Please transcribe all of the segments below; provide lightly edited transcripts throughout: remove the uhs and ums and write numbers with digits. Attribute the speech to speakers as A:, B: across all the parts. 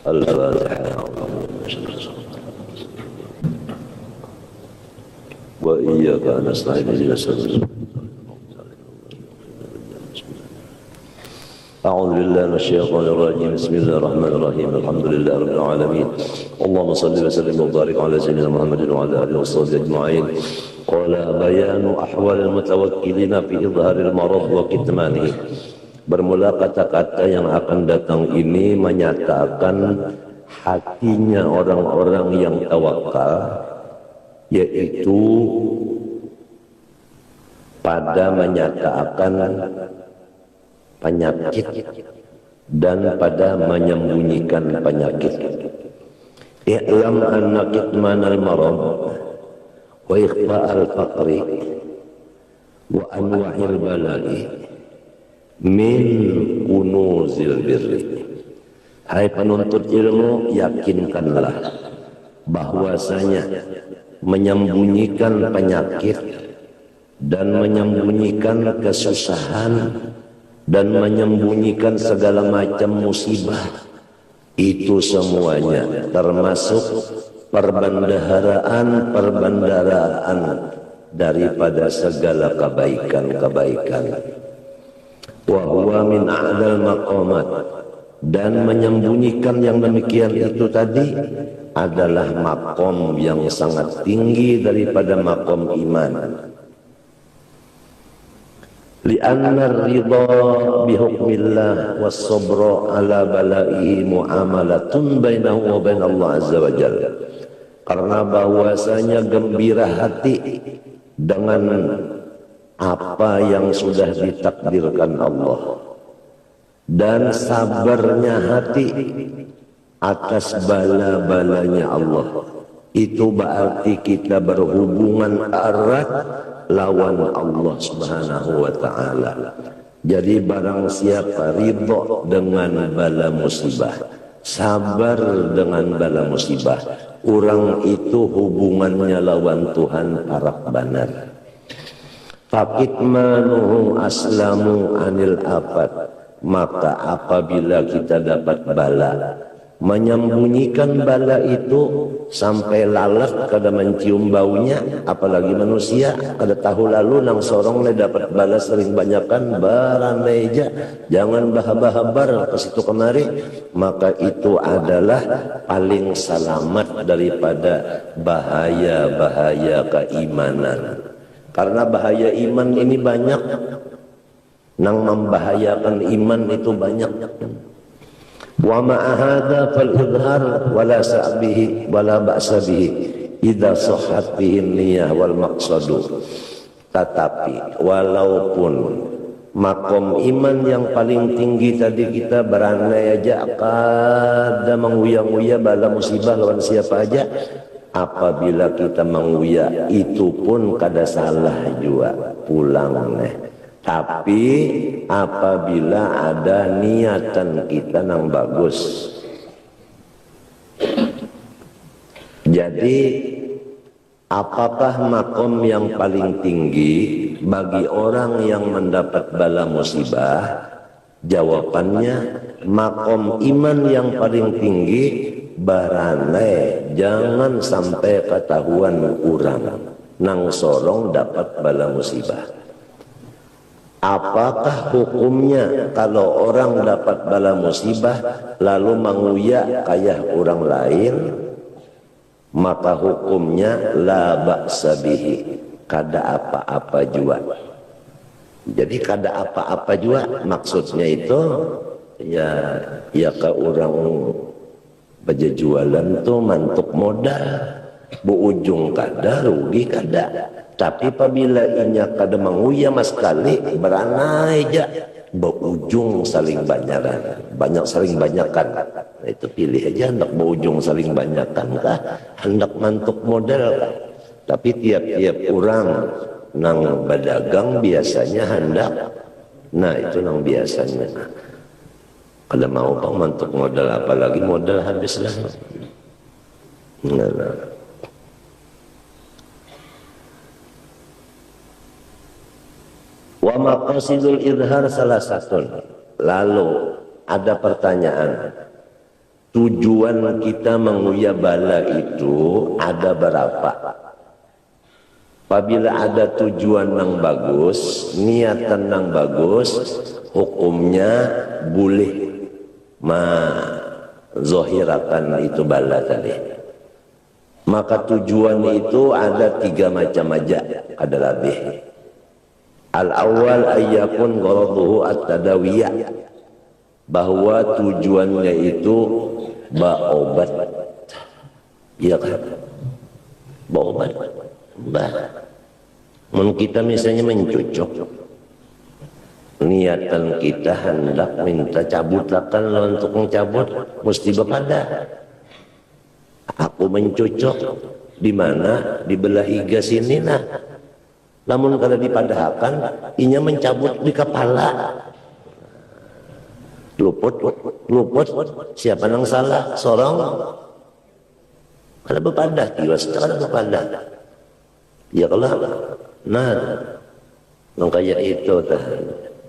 A: Al-Fatihah. Wa iyyaka nasta'in ihdinas siratal أعوذ بالله من الشيطان الرجيم بسم الله الرحمن الرحيم الحمد لله رب العالمين اللهم صل وسلم وبارك على سيدنا محمد وعلى آله وصحبه أجمعين قال بيان أحوال المتوكلين في إظهار المرض وكتمانه. Bermula kata-kata yang akan datang ini menyatakan hatinya orang-orang yang tawakal, yaitu pada menyatakan penyakit dan pada menyembunyikan penyakit. I'lam anna kitman al-marad wa ikhfa al-faqri wa anwa'il bala'i min kunuzil birri. Hai penuntut ilmu, yakinkanlah bahwasanya menyembunyikan penyakit dan menyembunyikan kesusahan dan menyembunyikan segala macam musibah, itu semuanya termasuk perbendaharaan daripada segala kebaikan-kebaikan. Wa huwa min a'dal maqamat, dan menyembunyikan yang demikian itu tadi adalah makom yang sangat tinggi daripada makom iman. Li'anna ridha bihukmillah was-sabra ala bala'ihi mu'amalatun bainahu wa bain Allah azza wa jalla. Karena bahwasanya gembira hati dengan apa yang sudah ditakdirkan Allah dan sabarnya hati atas bala-balanya Allah, itu berarti kita berhubungan erat lawan Allah subhanahu wa ta'ala. Jadi barang siapa ridho dengan bala musibah, sabar dengan bala musibah, orang itu hubungannya lawan Tuhan harap benar. Fakitmanuhu aslamu anil afat, maka apabila kita dapat bala, menyembunyikan bala itu sampai lalat kada mencium baunya, apalagi manusia kada tahu lalu nang sorong le dapat bala sering banyakan barandeja, jangan bahabar ke situ kemari, maka itu adalah paling selamat daripada bahaya-bahaya keimanan. Karena bahaya iman ini banyak, nang membahayakan iman itu banyak. Wa ma'ahada fal idhar wala sa'bihi wala ba'sa bihi idza sahhat bihi niyyah wal maqsadu. Tetapi walaupun makom iman yang paling tinggi tadi kita berandai aja kada menguya-nguya bala musibah lawan siapa aja, apabila kita menguya itu pun kada salah juga pulang nih. Tapi apabila ada niatan kita yang bagus. Jadi apakah makom yang paling tinggi bagi orang yang mendapat bala musibah? Jawabannya makom iman yang paling tinggi baranai jangan sampai ketahuan orang nang sorong dapat bala musibah. Apakah hukumnya kalau orang dapat bala musibah lalu menguya kayak orang lain? Maka hukumnya la ba'sa bihi, kada apa-apa juga. Jadi kada apa-apa juga maksudnya itu ya ke orang berjualan tuh mantuk modal, berujung kada rugi kada. Tapi apabila inya kada menguya mas sekali beranai aja, berujung saling banyak saling banyakan. Nah, itu pilih aja hendak berujung saling banyakan kah, hendak mantuk modal kah. Tapi tiap-tiap orang nang berdagang biasanya hendak, nah itu nang biasanya. Kalau mau kau mantuk modal, apalagi modal habis lah. Nah. Wa maqasidul idhar salah satu. Lalu ada pertanyaan, tujuan kita menguya bala itu ada berapa? Apabila ada tujuan yang bagus, niatan yang bagus, hukumnya boleh zohirakan itu bala tadi. Maka tujuan itu ada 3 macam aja, ada lebih. Al-awwal ayyakun gharaduhu at-tadawiyah, bahwa tujuannya itu obat. Iya kan? Obat. Kita misalnya mencucuk, niatan kita hendak minta cabutakan untuk mencabut, mesti bepada. Aku mencucuk di mana? Di belah iga sini nah. Namun kalau dipadahkan, inya mencabut di kepala. Luput, siapa yang salah? Sorong. Kalau bepada, tiwas kalau bepada. Ya kalau, nah, nang kayak itu tah,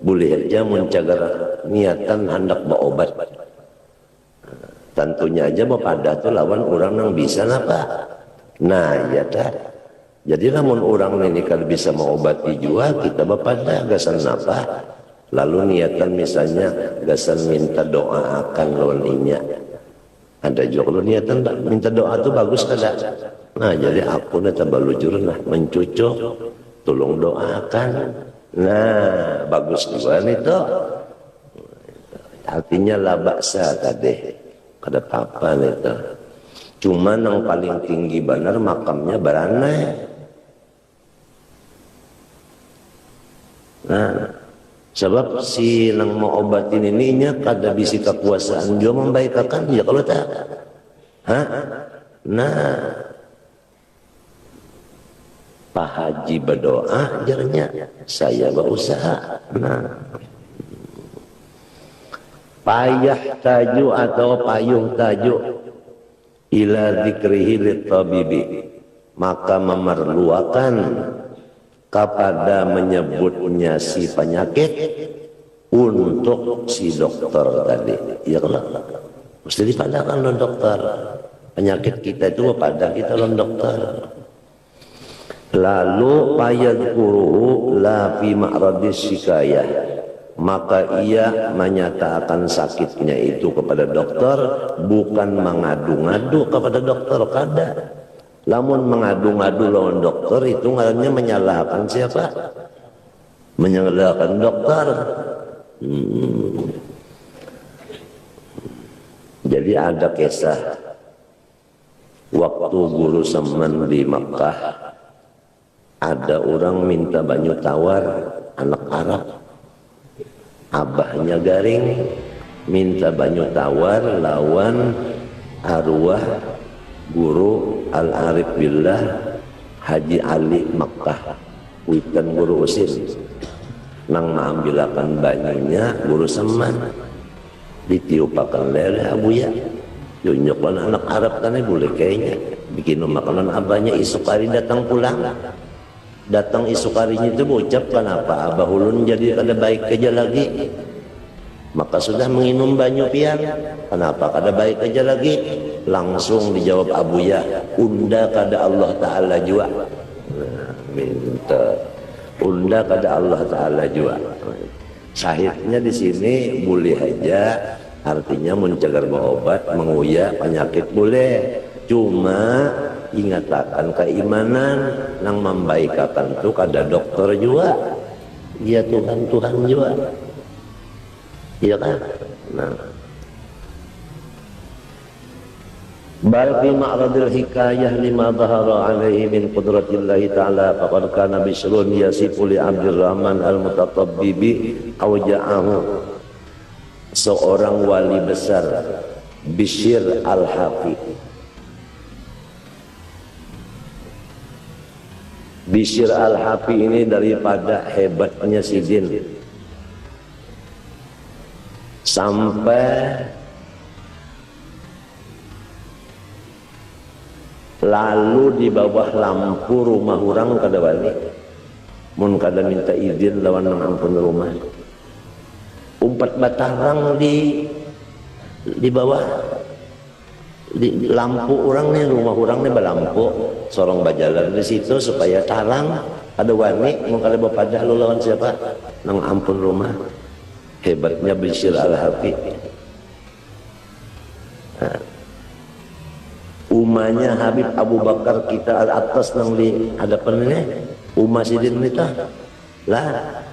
A: boleh aja mencagar niatan hendak berobat. Tentunya aja bepada tuh lawan orang yang bisa apa? Nah, ya dah. Jadi namun orang ini kalau bisa mengobati jua, kita bepada gasan apa? Lalu niatan misalnya gasan minta doa akan lawan inya. Ada juga kalau niatan minta doa itu bagus kada. Nah jadi aku nanti balujur nah mencucuk, tolong doakan. Nah bagus juga itu. Artinya la baksa tadi, kada apa-apa itu. Cuma yang paling tinggi benar makamnya barana. Nah sebab si nang mau obatin ininya kada bisi kekuasaan dia membaikakan ya kalau tak. Hah? Nah Pak Haji berdoa jarnya saya berusaha. Nah payah taju atau payung taju ila dzikrihi lit-tabibi, maka memerlukan kepada menyebutnya si penyakit untuk si dokter tadi. Ya kalau mesti dipadakan oleh dokter. Penyakit kita itu pada kita oleh dokter. Lalu payadkuruhu la fi ma'radis syikayah, maka ia menyatakan sakitnya itu kepada dokter, bukan mengadu-ngadu kepada dokter kada. Lamun mengadu-ngadu lawan dokter itu ngarannya menyalahkan siapa? Menyalahkan dokter. Jadi ada kisah waktu guru Semen di Makkah, ada orang minta banyu tawar, anak Arab. Abahnya garing, minta banyu tawar lawan arwah guru Al-Arif Billah Haji Ali Makkah, witan guru usir. Nang mengambilakan banyunya guru Seman, ditiupakan lele abuya. Junjukkan anak Arab kan boleh kayaknya bikin makanan abahnya isuk hari datang pulang. Datang isuk harinya itu ucapkan apa? Abah ulun jadi kada baik aja lagi. Maka sudah menginum banyu pian. Kenapa kada baik aja lagi? Langsung dijawab abuya, unda kada Allah Ta'ala jua. Minta unda kada Allah Ta'ala jua. Syahidnya di sini boleh aja, artinya mencagar berobat, menguya penyakit boleh. Cuma ingatakan keimanan nang membaikakan tu kada dokter juga. Iya Tuhan juga. Iya kan? Nah. Bal fi ma'radil hikayah lima dhahara alaihi min qudratillahi ta'ala faqad kana bishrun yasifu li Abdurrahman al-Mutatabbibi awja'ahu. Seorang wali besar Bishr al-Hafi. Bishr al-Hafi ini daripada hebatnya Sidin sampai lalu di bawah lampu rumah orang kada wali mun kada minta izin lawan ampun rumah, umpat batarang di bawah di lampu orang nih, rumah orang nih berlampu, sorong bajalan di situ supaya tarang. Ada wani mau kada bapadah lu lawan siapa? Nang ampun rumah. Hebatnya Bishr Al-Hafi. Nah, umanya Habib Abu Bakar kita atas nang di hadapan ini, umah sidin nita lah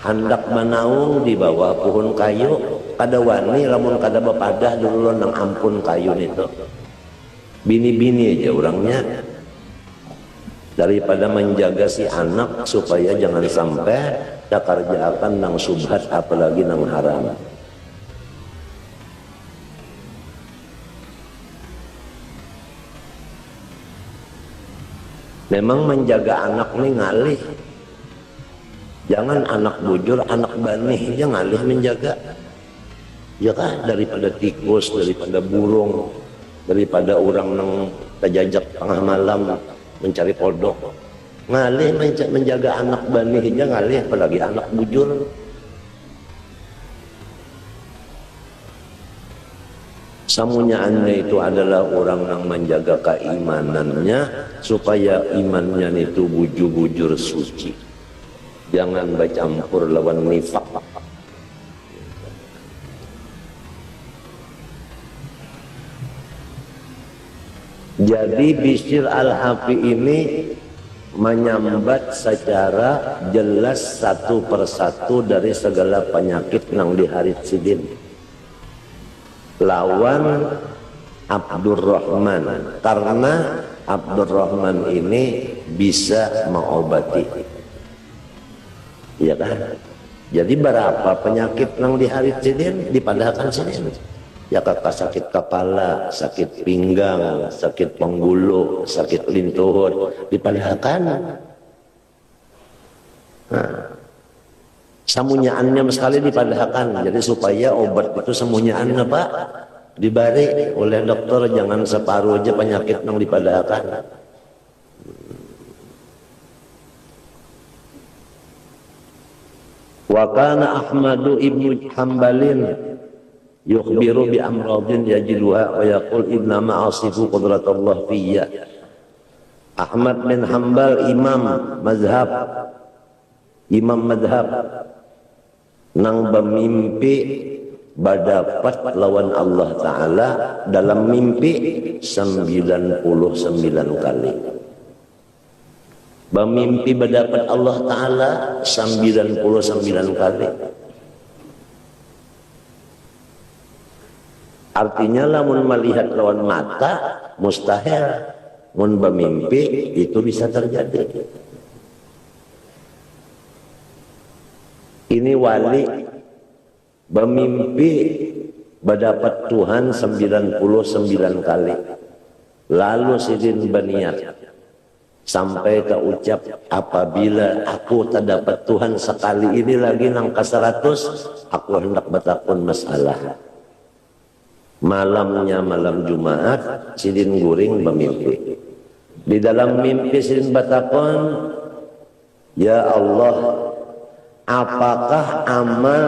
A: hendak manaung di bawah pohon kayu, kada wani lamun kada bapadah dulu nang ampun kayu itu. Bini-bini aja orangnya, daripada menjaga si anak supaya jangan sampai dakarjaakan nang subhat apalagi nang haram. Memang menjaga anak nih ngalih. Jangan anak bujur, anak banih aja ngalih menjaga. Ya kan, daripada tikus, daripada burung, daripada orang nang terjajak tengah malam mencari kodok. Ngalih menjaga anak banih aja ngalih, apalagi anak bujur. Samunyaannya itu adalah orang yang menjaga keimanannya supaya imannya itu bujur-bujur suci. Jangan bercampur lawan nifak. Jadi Bishr Al-Hafi ini menyambat secara jelas satu persatu dari segala penyakit nang di Harith Sidin. Lawan Abdurrahman, karena Abdurrahman ini bisa mengobati, ya kan? Jadi berapa penyakit nang di Harith Sidin dipadahkan sini, ya kakak sakit kepala, sakit pinggang, sakit penggulu, sakit lintuhut dipadahkan. Nah, samunyaannya sekali dipadahkan, jadi supaya obat itu samunyaannya Pak dibari oleh dokter, jangan separuh aja penyakit yang dipadahkan. Wa kana Ahmadu ibnu Hambalin yukhbiru bi amradin yajiduha wa yaqul inna ma'asifu qudratullah fiyya. Ahmad bin Hambal imam madhab nang bermimpi berdapat lawan Allah Ta'ala dalam mimpi 99 kali. Bermimpi berdapat Allah Ta'ala 99 kali. Artinya lamun melihat lawan mata mustahil, mun bermimpi itu bisa terjadi. Ini wali bermimpi berdapat Tuhan 99 kali. Lalu sidin berniat sampai ke ucap, apabila aku terdapat Tuhan sekali ini lagi nang ke-100, aku hendak bertakun masalah. Malamnya malam Jumat, sidin guring bermimpi. Di dalam mimpi sidin bertakun, ya Allah, apakah amal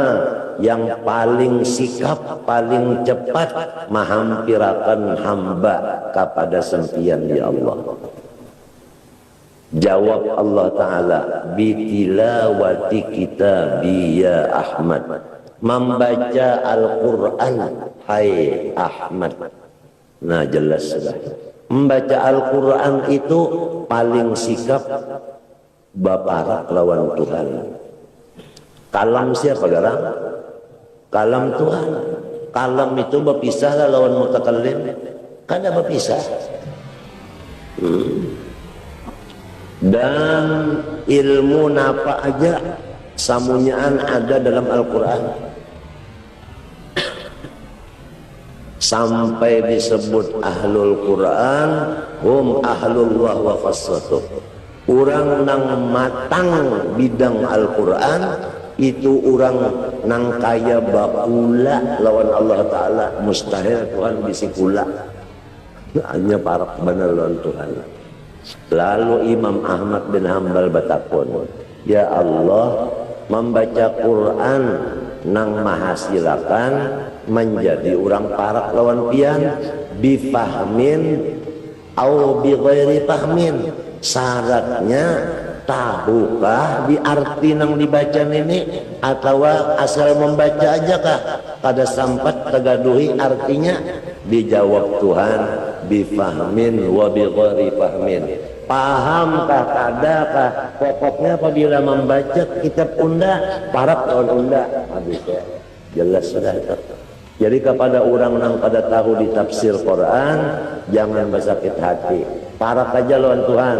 A: yang paling sikap, paling cepat menghampirakan hamba kepada sempian ya Allah? Jawab Allah Ta'ala, bitilawati kitabi ya Ahmad, membaca Al-Quran hai Ahmad. Nah jelas sudah, membaca Al-Quran itu paling sikap baparak lawan Tuhan. Kalam siapa garang? Kalam Tuhan. Kalam itu berpisah lah lawan mutakallim. Kada berpisah. Dan ilmu napa aja samunyaan ada dalam Al-Quran. Sampai disebut ahlul Quran, hum ahlullah wa khassatuh. Orang nang matang bidang Al-Quran itu orang nang kaya bakula lawan Allah Ta'ala. Mustahil Tuhan bisi kula, hanya parak benar lawan Tuhan. Lalu Imam Ahmad bin Hambal bertakun, ya Allah, membaca Quran nang mahasilakan menjadi orang parak lawan pian bifahmin au bi ghairi fahmin. Syaratnya tahukah di arti nang dibaca ini atau asal membaca aja kah kada sampat tegaduhi artinya? Dijawab Tuhan bifahmin wa bi ghairi fahmin. Pahamkah kadakah? Pokoknya apabila membaca kitab unda parak lawan unda habis ya. Jelas sudah itu. Jadi kepada orang yang pada tahu di tafsir Quran, jangan bersakit hati. Parak aja lawan Tuhan.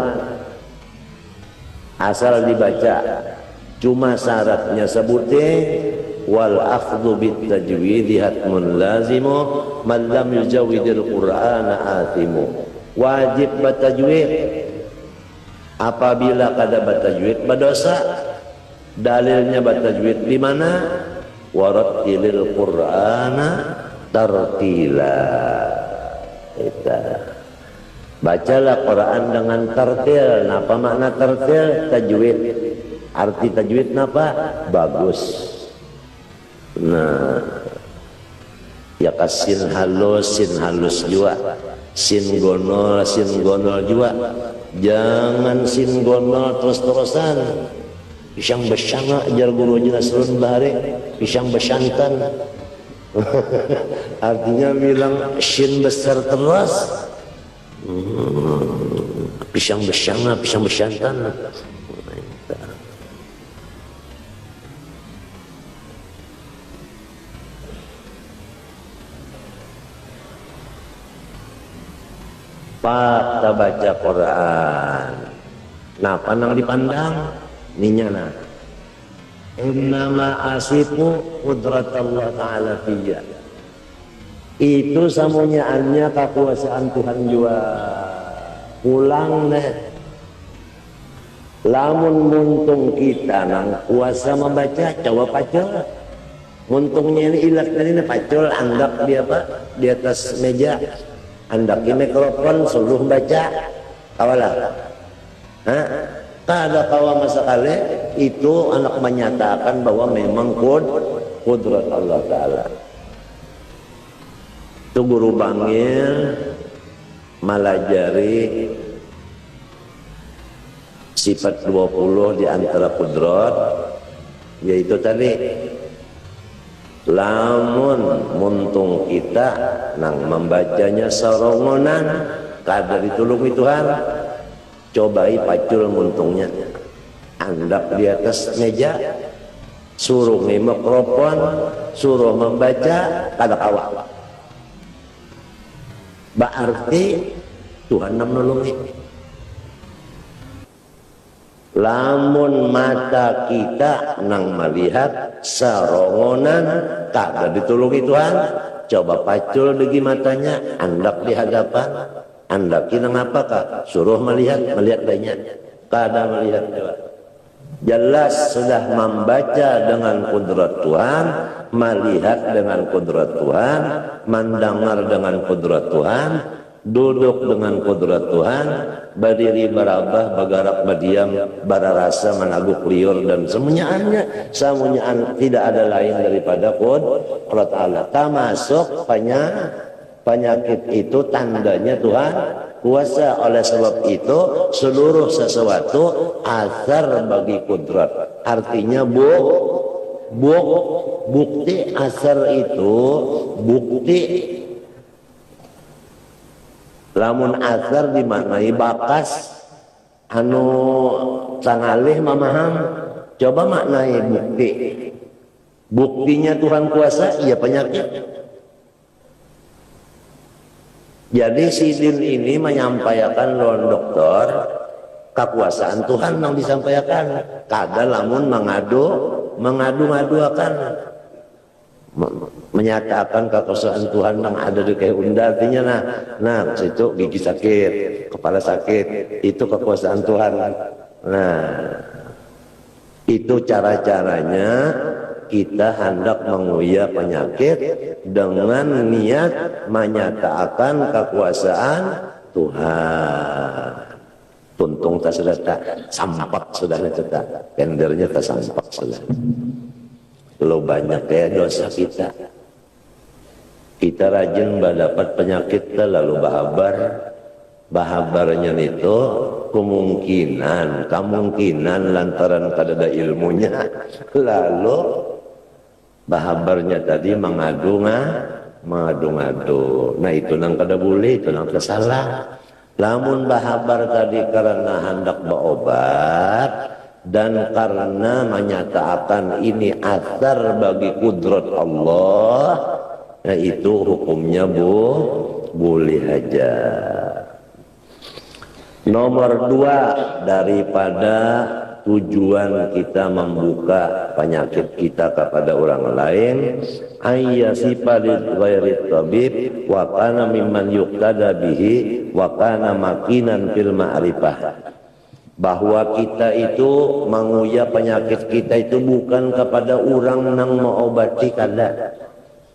A: Asal dibaca. Cuma syaratnya sebutnya wal akhdhu bit tajwid hatmun lazimu man lam yujawwidil Qur'ana athimu. Wajib batajwid. Apabila kada batajwid berdosa. Dalilnya batajwid di mana? Warattilil Qur'ana tartila. Kita bacalah Quran dengan tartil. Apa makna tartil? Tajwid. Arti tajwid napa? Bagus. Nah, ya kasin halus juga. Sin gonol juga. Jangan sin gonol terus-terusan. Pisang bersama ajar gurunya Nasrun Bahari, pisang besantan. Artinya bilang sin besar terus. Pisang bersama, pisang besantan. Pak kita baca Quran. Nah, pandang dipandang ninya nah. Innama asifu qudratullah ta'ala fiyya. Itu samunyaannya kekuasaan Tuhan juga. Pulang deh. Lamun muntung kita nang kuasa membaca, coba pacul. Muntungnya ini ilat ini pacul, anggap dia apa? Di atas meja. Andaki mikrofon suruh baca kawalah. Kada kawa masakali itu anak menyatakan bahwa memang kudrat Allah Ta'ala. Itu guru bangil malajari sifat 20 di antara kudrat, yaitu tadi lamun muntung kita nang membacanya sarongonan kada ditulungi Tuhan, cobai pacul muntungnya andap di atas meja, suruh mikrofon, suruh membaca kada kawa. Berarti Tuhan nam nolongi. Lamun mata kita nang melihat sarongonan kada ditulungi Tuhan, coba pacul degi matanya, andak di hadapan, andak nang apakah? Suruh melihat lainnya, kada melihat juga. Jelas sudah membaca dengan kudrat Tuhan, melihat dengan kudrat Tuhan, mendengar dengan kudrat Tuhan, duduk dengan kudrat Tuhan, berdiri barabah, bergerak berdiam, berrasa, menaguk liur dan semuanya tidak ada lain daripada kudrat Allah. Termasuk penyakit itu tandanya Tuhan kuasa. Oleh sebab itu seluruh sesuatu asar bagi kudrat. Artinya bukti asar itu bukti. Lamun asar dimaknai bakas anu sangalih mamaham, coba maknai bukti. Buktinya Tuhan kuasa, iya penyakit. Jadi sidin ini menyampaikan lawan dokter kekuasaan Tuhan yang disampaikan. Kada lamun mengadu-akan, menyatakan kekuasaan Tuhan yang ada di keunda. Artinya nah situ gigi sakit, kepala sakit, itu kekuasaan Tuhan. Nah, itu cara-caranya kita hendak menguya penyakit dengan niat menyatakan kekuasaan Tuhan. Tuntung tak sudah tak sampak sudah tak pendernya tak sampak sudah. Lo banyak ya dosa kita. kita rajin dapat penyakit lalu bahabarnya itu kemungkinan lantaran kadada ilmunya lalu bahabarnya tadi mengadu. Nah itu nang kada boleh, itu nang salah. Lamun bahabar tadi karena hendak berobat dan karena menyatakan ini athar bagi kudrat Allah, nah itu hukumnya boleh aja. Nomor 2 daripada tujuan kita membuka penyakit kita kepada orang lain, ayyasifa lil ghairi tabib wa kana mimman yuqtada bihi wa kana makinan fil ma'rifah. Bahwa kita itu menguya penyakit kita itu bukan kepada orang nang mengobati kada,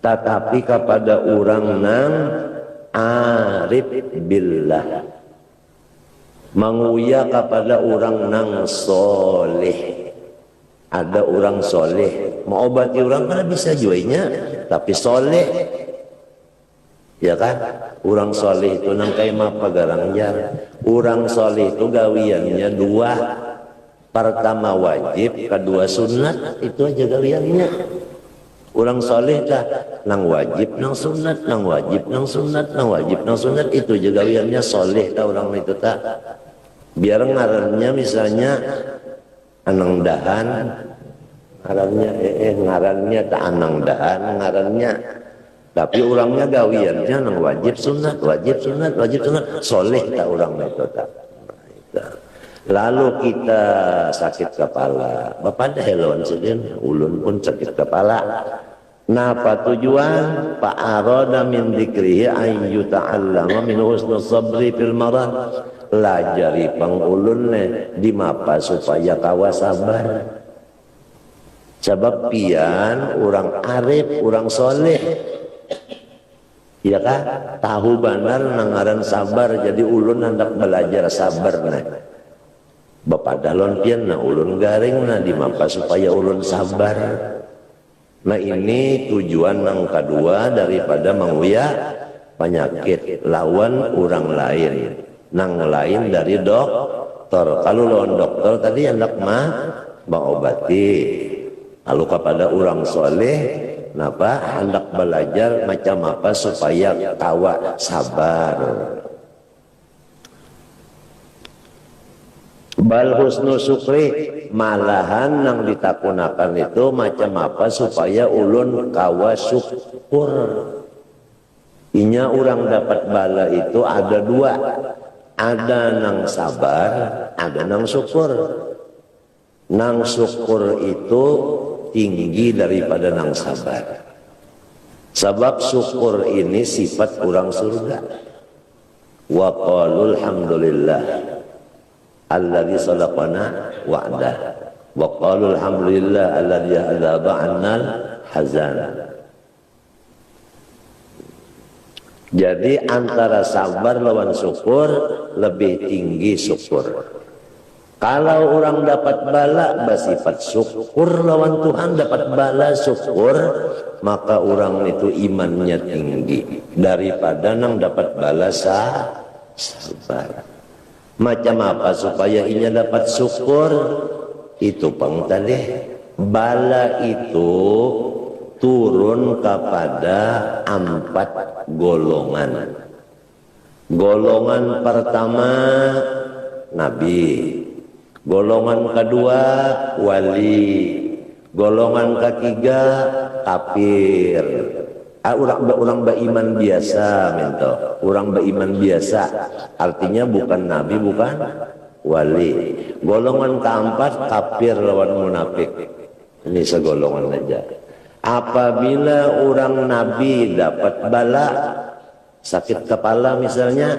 A: tetapi kepada orang nang arif billah, menguya kepada orang nang soleh. Ada orang soleh mengobati orang kan bisa juainya, tapi soleh ya kan. Orang soleh itu nang kayak apa garangnya. Orang soleh itu gawiannya 2, pertama wajib, kedua sunat, itu aja gawiannya. Orang soleh dah nang wajib nang sunat, nang wajib nang sunat, nang wajib nang sunat, itu aja gawiannya soleh dah orang itu tak. Biar ngarannya misalnya anang dahan, ngarannya tak anang dahan ngarannya, tapi orangnya gawiannya nang wajib sunat, soleh tak orang itu tak. Lalu kita sakit kepala, bapak dah helon sedin, ulun pun sakit kepala. Napa tujuan? Pak arada min dzikrihi ayyu ta'allama min husnul sabri fil marad. Lajari pangulunnya di mapa supaya kawa sabar. Sebab pian orang arif, orang soleh, ya kan? Tahu benar nangaran sabar, jadi ulun hendak belajar sabar nah. Bapak dalon pian nah ulun garing nah di mapa supaya ulun sabar. Nah ini tujuan yang kedua daripada menguya penyakit lawan orang lain. Nang lain dari dokter. Kalau lawan dokter tadi hendak mengobati. Lalu kepada orang soleh, napa hendak belajar macam apa supaya tawa sabar. Bal husnu syukri, malahan nang ditakunakan itu macam apa supaya ulun kawa syukur. Inya orang dapat bala itu ada 2. Ada nang sabar, ada nang syukur. Nang syukur itu tinggi daripada nang sabar. Sebab syukur ini sifat orang surga. Wa qalu alhamdulillah alladzi sadaqana wa'dah. Wa qalu alhamdulillah alladzi adzaba 'annal hazan. Jadi antara sabar lawan syukur lebih tinggi syukur. Kalau orang dapat bala bersifat syukur lawan Tuhan, dapat bala syukur, maka orang itu imannya tinggi daripada nang dapat bala sabar. Macam apa supaya inya dapat syukur? Itu pang tadi bala itu turun kepada 4 golongan. Golongan pertama nabi, golongan kedua wali, golongan ketiga kafir. Orang beriman biasa mento, orang beriman biasa artinya bukan nabi, bukan wali. Golongan keempat kafir lawan munafik. Ini segolongan aja. Apabila orang nabi dapat bala sakit kepala misalnya,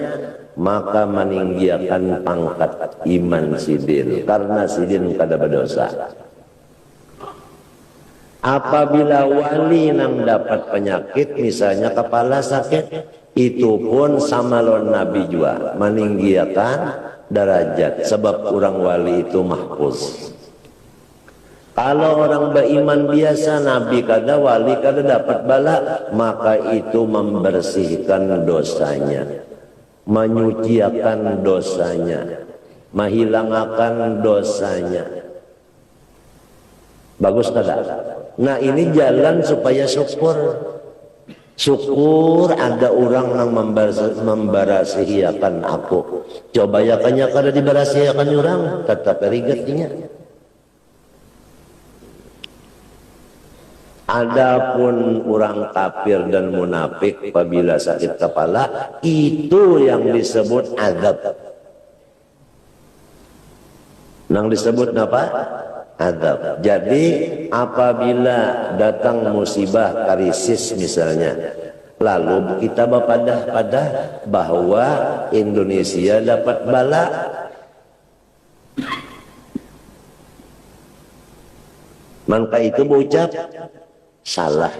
A: maka meninggikan pangkat iman sidin karena sidin kada berdosa. Apabila wali nang dapat penyakit misalnya kepala sakit, itu pun sama lawan nabi juga meninggikan derajat sebab orang wali itu mahfuz. Kalau orang beriman biasa, nabi kada, wali kada dapat bala, maka itu membersihkan dosanya, menyucikan dosanya, menghilangkan dosanya. Bagus kada? Nah ini jalan supaya syukur. Syukur ada orang yang membarasihiakan aku. Coba ya kanya kada dibarasihiakan orang, tetap rigetnya. Adapun orang kafir dan munafik apabila sakit kepala, itu yang disebut azab. Yang disebut apa? Azab. Jadi apabila datang musibah krisis misalnya, lalu kita berpadah-padah bahwa Indonesia dapat bala, maka itu berucap salah.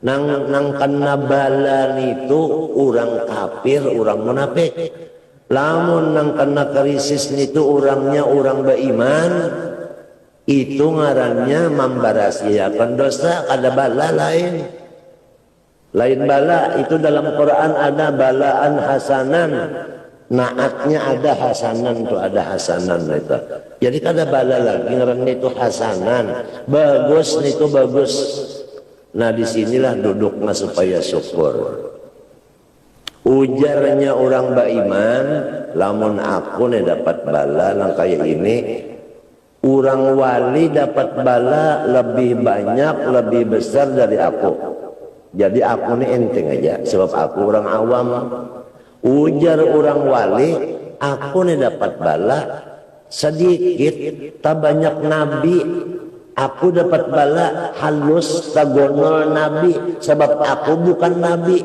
A: Nang kena bala itu orang kafir, orang munafik. Lamun nang kena krisis itu orangnya orang beriman, itu ngarannya membarasiakan dosa. Ada bala lain bala itu dalam Quran ada balaan hasanan. Naatnya ada hasanan tuh, ada hasanan itu. Jadi kada bala lagi ngarannya itu hasanan. Bagus itu bagus. Nah disinilah duduknya supaya syukur. Ujarnya orang beriman, lamun aku nih dapat bala nang kayak ini, orang wali dapat bala lebih banyak, lebih besar dari aku. Jadi aku nih enteng aja, sebab aku orang awam. Ujar orang wali, aku nih dapat bala sedikit, tak banyak nabi. Aku dapat bala halus, tak gonol nabi, sebab aku bukan nabi.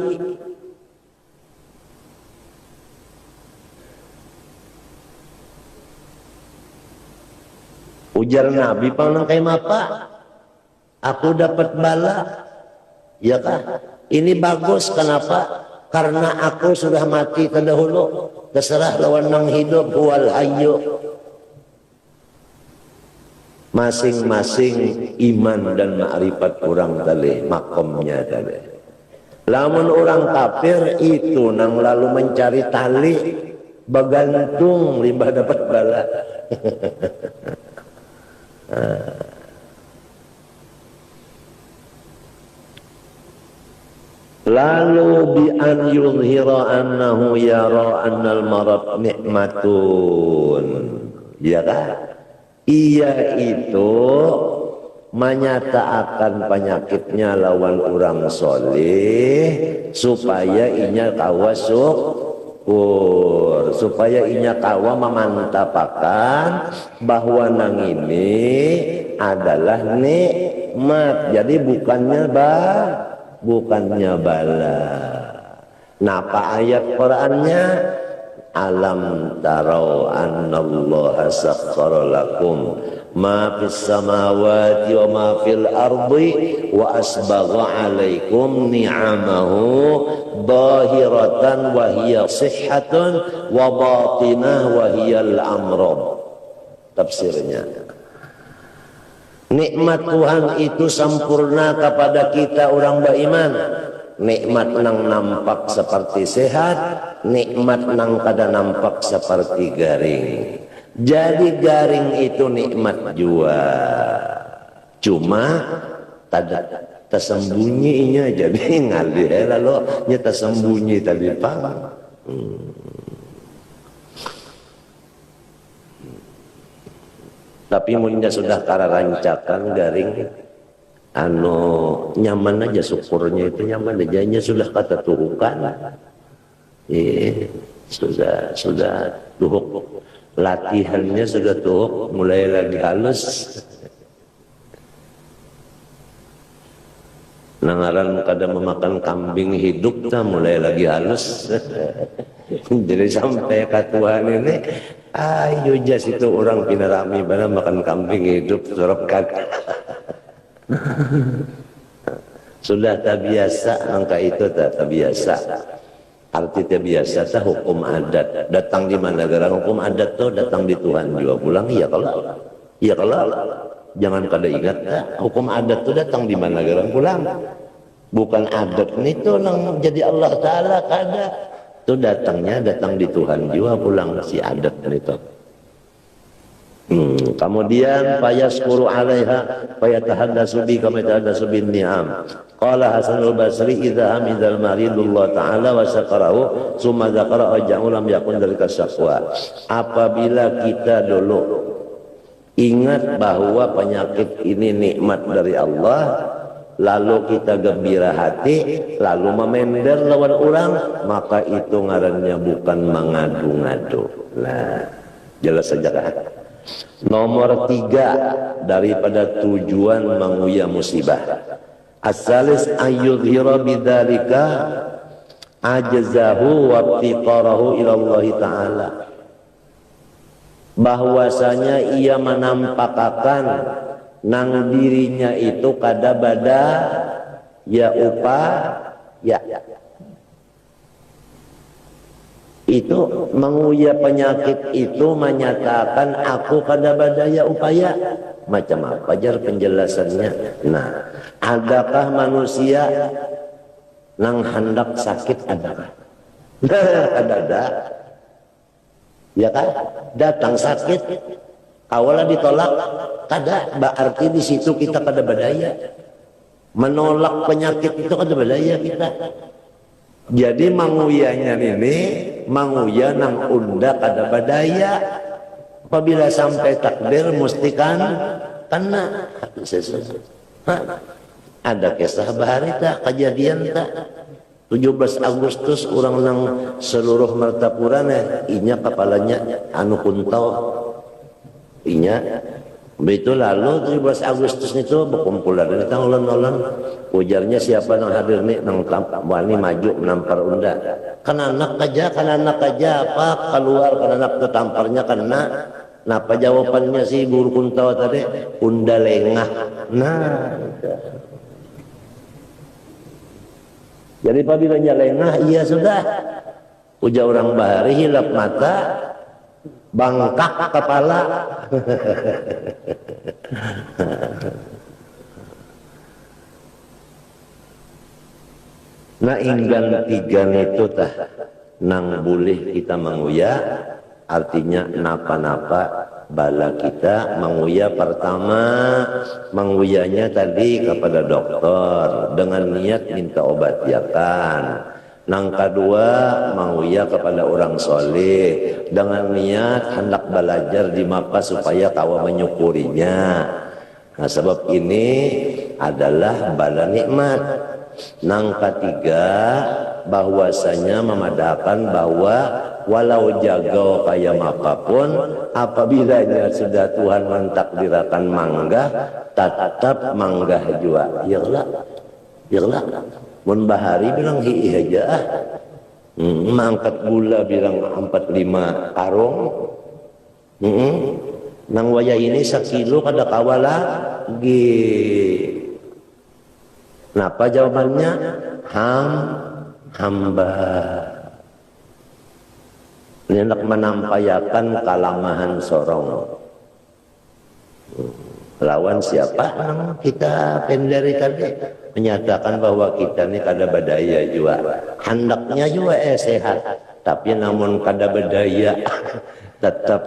A: Ujar nabi panang kayak apa? Aku dapat bala, ya kah? Ini bagus, kenapa? Karena aku sudah mati terdahulu, terserah lawan nang hidup wal hayyu. Masing-masing iman dan ma'rifat orang tadi, makomnya tadi. Lamun orang kafir itu nang lalu mencari tali, bergantung limbah dapat bala. Lalu bi an yuzhira annahu yara annal marad nikmatun, ya kan? Ia itu menyatakan penyakitnya lawan orang soleh supaya inya kawa syukur, supaya inya kawa memantapakan bahwa nang ini adalah nikmat. Jadi bukannya bala. Napa ayat Qur'annya? Alam tarau annallaha sakhkhara lakum ma fis samawati wa ma fil ardi wa asbagha alaikum ni'amahu zahiratan wa hiya sihhatun wa batinah wa hiya al-amrad. Tafsirnya, nikmat Tuhan itu sempurna kepada kita orang beriman. Nikmat nang nampak seperti sehat, nikmat nang kada nampak seperti garing. Jadi garing itu nikmat jua, cuma tada tersembunyinya. Jadi ngalir lalu nya tersembunyi tadi pang. Tapi mulanya sudah kararancakan garing, nyaman aja, syukurnya itu nyaman aja, nya sudah kata turukan, sudah tuhuk, latihannya sudah tuhuk, mulai lagi halus. Nangaran kada memakan kambing hidup, dah mulai lagi halus. Jadi sampai ke Tuhan ini, ayo jas itu orang pinarami bana makan kambing hidup sorok kagak. Sudah tak biasa, angka itu tak biasa. arti biasa tah hukum adat datang di mana gara hukum adat tuh datang di Tuhan juga pulang iya kalau jangan kada ingat hukum adat tuh datang di mana gara pulang bukan adat itu yang jadi Allah Ta'ala kada itu datang di Tuhan juga pulang si adat itu. Kemudian fayaskuru 'alaiha fayatahaddatsu bi kama yatahaddatsu bin ni'am. Qala Hasanul Basri idza hamidal maridullah ta'ala wa syakarahu summa dzakara aja'u lam yakun dzalika syaqwa. Apabila kita dulu ingat bahwa penyakit ini nikmat dari Allah, lalu kita gembira hati, lalu memender lawan orang, maka itu ngarannya bukan mengadu-ngadu. Nah, jelas saja kan? Nomor 3 daripada tujuan menguya musibah. As-salis ayyudhira bidzalika ajzahu wa iftiqarahu ila Allah Ta'ala. Bahwasanya ia menampakkan nang dirinya itu kada bada ya upah ya itu menguya penyakit itu menyatakan aku kada badaya upaya macam apa jar penjelasannya. Nah, adakah manusia nang hendak sakit adakah? Ada ya kan datang sakit awalnya ditolak kada berarti di situ kita kada badaya menolak penyakit itu kada badaya kita. Jadi manguyanya ini manguya nang unda kada badaya apabila sampai takdir mesti kan kena. Ada kisah bahari tak kejadian tak 17 Agustus orang nang seluruh Martapura inya kepalanya anu kuntau inya begitu lalu 17 Agustus itu berkumpulan ini tang ulun-ulun ujarnya siapa yang hadir nih nang wani maju menampar unda kan anak aja apa keluar kan anak ketamparnya kena napa jawabannya si guru kuntau tadi unda lengah. Nah jadi apabila lengah iya sudah ujar orang bahari hilap mata bangkak kepala. Nah inggan tiga itu tah nang boleh kita menguya artinya napa-napa bala kita menguya. Pertama menguyanya tadi kepada dokter dengan niat minta obat yakan. Nang kedua menguya kepada orang soleh dengan niat hendak belajar di mapa supaya kawa menyukurinya. Nah sebab ini adalah bala nikmat. Nang ketiga bahwasanya memadahkan bahwa walau jago kayak apapun apabila sudah Tuhan mentakdirkan manggah tetap manggah juga. Iyalah mun bahari bilang hi aja mangkat gula bilang 45 karung nang waya ini 1 kilo kada kawala gi. Napa jawabannya? Hamba. Ini hendak menampayakan kalamahan sorong. Lawan siapa? Kita pendari tadi menyatakan bahwa kita ini kada badaya juga. Hendaknya juga sehat. Tapi namun kada badaya tetap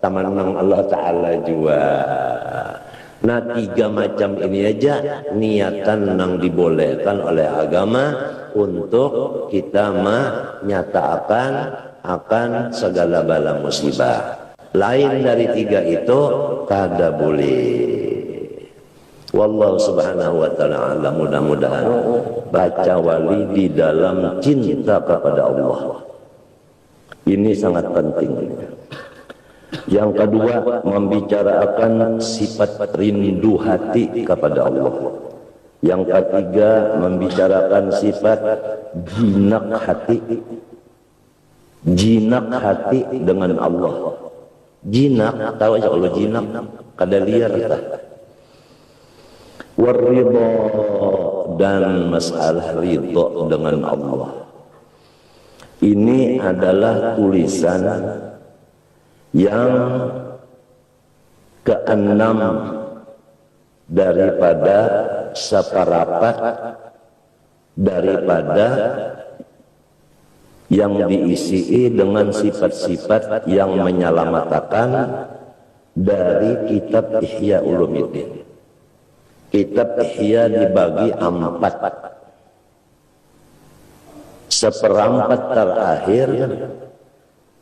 A: tamanang Allah Ta'ala juga. Nah 3 macam ini aja niatan yang dibolehkan oleh agama untuk kita menyatakan akan segala bala musibah. Lain dari 3 itu kada boleh. Wallahu subhanahu wa ta'ala mudah-mudahan baca wali di dalam cinta kepada Allah. Ini sangat penting. Yang kedua membicarakan sifat rindu hati kepada Allah. Yang ketiga membicarakan sifat jinak hati dengan Allah. Jinak tahu aja Allah jinak kada liar tah. Waridha dan masalah ridha dengan Allah. Ini adalah tulisan yang keenam daripada seperapat daripada yang diisi dengan sifat-sifat yang menyelamatkan dari kitab Ihya Ulumuddin. Kitab Ihya dibagi 4. Seperempat terakhir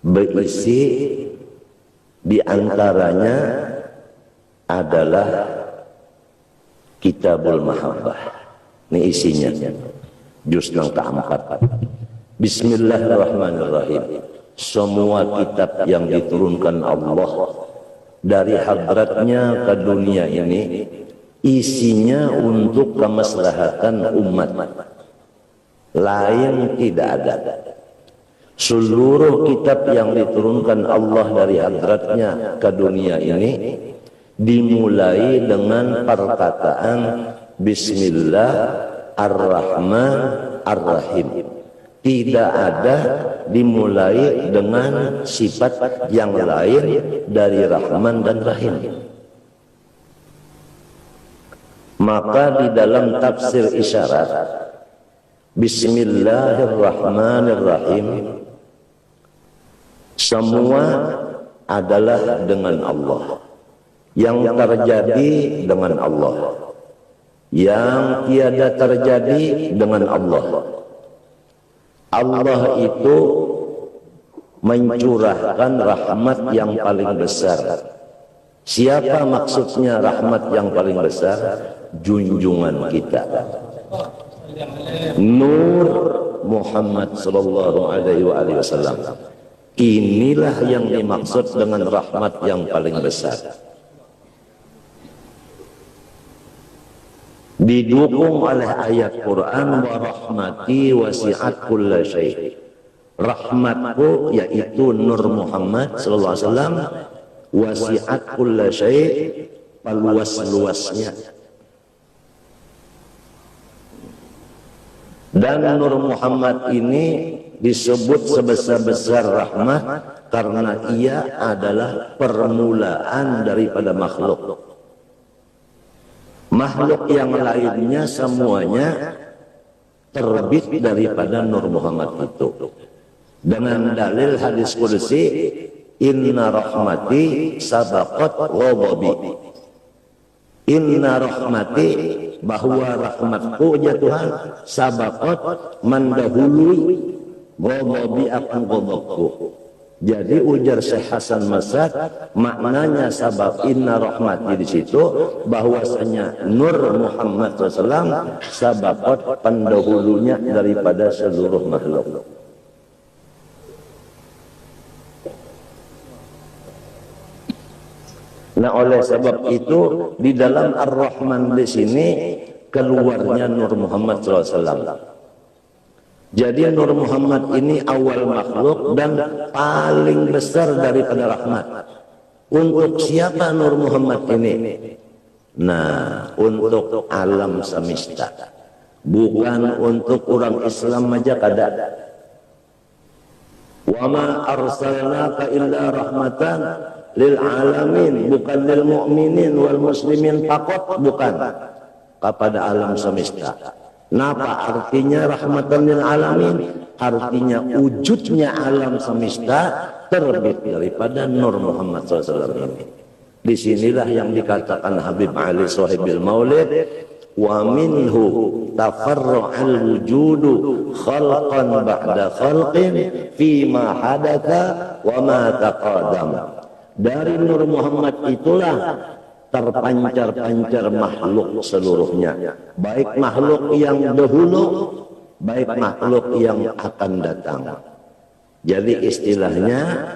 A: berisi diantaranya adalah Kitabul Mahabbah. Ini isinya, juz yang keempat. Bismillahirrahmanirrahim. Semua kitab yang diturunkan Allah dari hadratnya ke dunia ini isinya untuk kemaslahatan umat, lain tidak ada. Seluruh kitab yang diturunkan Allah dari hadratnya ke dunia ini dimulai dengan perkataan Bismillah Ar-Rahman Ar-Rahim. Tidak ada dimulai dengan sifat yang lain dari Rahman dan Rahim. Maka di dalam tafsir isyarat Bismillahirrahmanirrahim, semua adalah dengan Allah, yang terjadi dengan Allah, yang tiada terjadi dengan Allah. Allah itu mencurahkan rahmat yang paling besar. Siapa maksudnya rahmat yang paling besar? Junjungan kita, Nur Muhammad sallallahu alaihi wasallam. Inilah yang dimaksud dengan rahmat yang paling besar. Didukung oleh ayat Quran, wa rahmati wasi'at kulla syai'. Rahmatku yaitu Nur Muhammad sallallahu alaihi wasallam, wasi'at kulla syai', paluas-luasnya. Dan Nur Muhammad ini disebut sebesar-besar rahmat karena ia adalah permulaan daripada makhluk. Makhluk yang lainnya semuanya terbit daripada Nur Muhammad itu. Dengan dalil hadis qudsi, inna rahmati sabaqat ghadabi. Inna rahmati, bahwa rahmatku ya Tuhan, sabaqat, mendahului, ghadabi, akan ghadabku. Jadi ujar Syekh Hasan Masad, maknanya sabab inna rahmati di situ bahwasanya Nur Muhammad SAW sabaqat, pendahulunya daripada seluruh makhluk. Nah, oleh sebab itu di dalam Ar-Rahman di sini keluarnya Nur Muhammad SAW. Jadi Nur Muhammad ini awal makhluk dan paling besar daripada rahmat. Untuk siapa Nur Muhammad ini? Nah, untuk alam semesta. Bukan untuk orang Islam aja kada. Wa ma arsalnaka illa rahmatan lil alamin, bukan lil mu'minin wal muslimin faqat, bukan, kepada alam semesta. Napa artinya rahmatan lil alamin? Artinya wujudnya alam semesta terbit daripada Nur Muhammad SAW ini. Disinilah yang dikatakan Habib Ali Sahibil Maulid, wa minhu tafarra'al wujudu khalqan ba'da khalqin fima hadatha wa ma taqadam. Dari Nur Muhammad itulah terpancar-pancar makhluk seluruhnya, baik makhluk yang dahulu, baik makhluk yang akan datang. Jadi istilahnya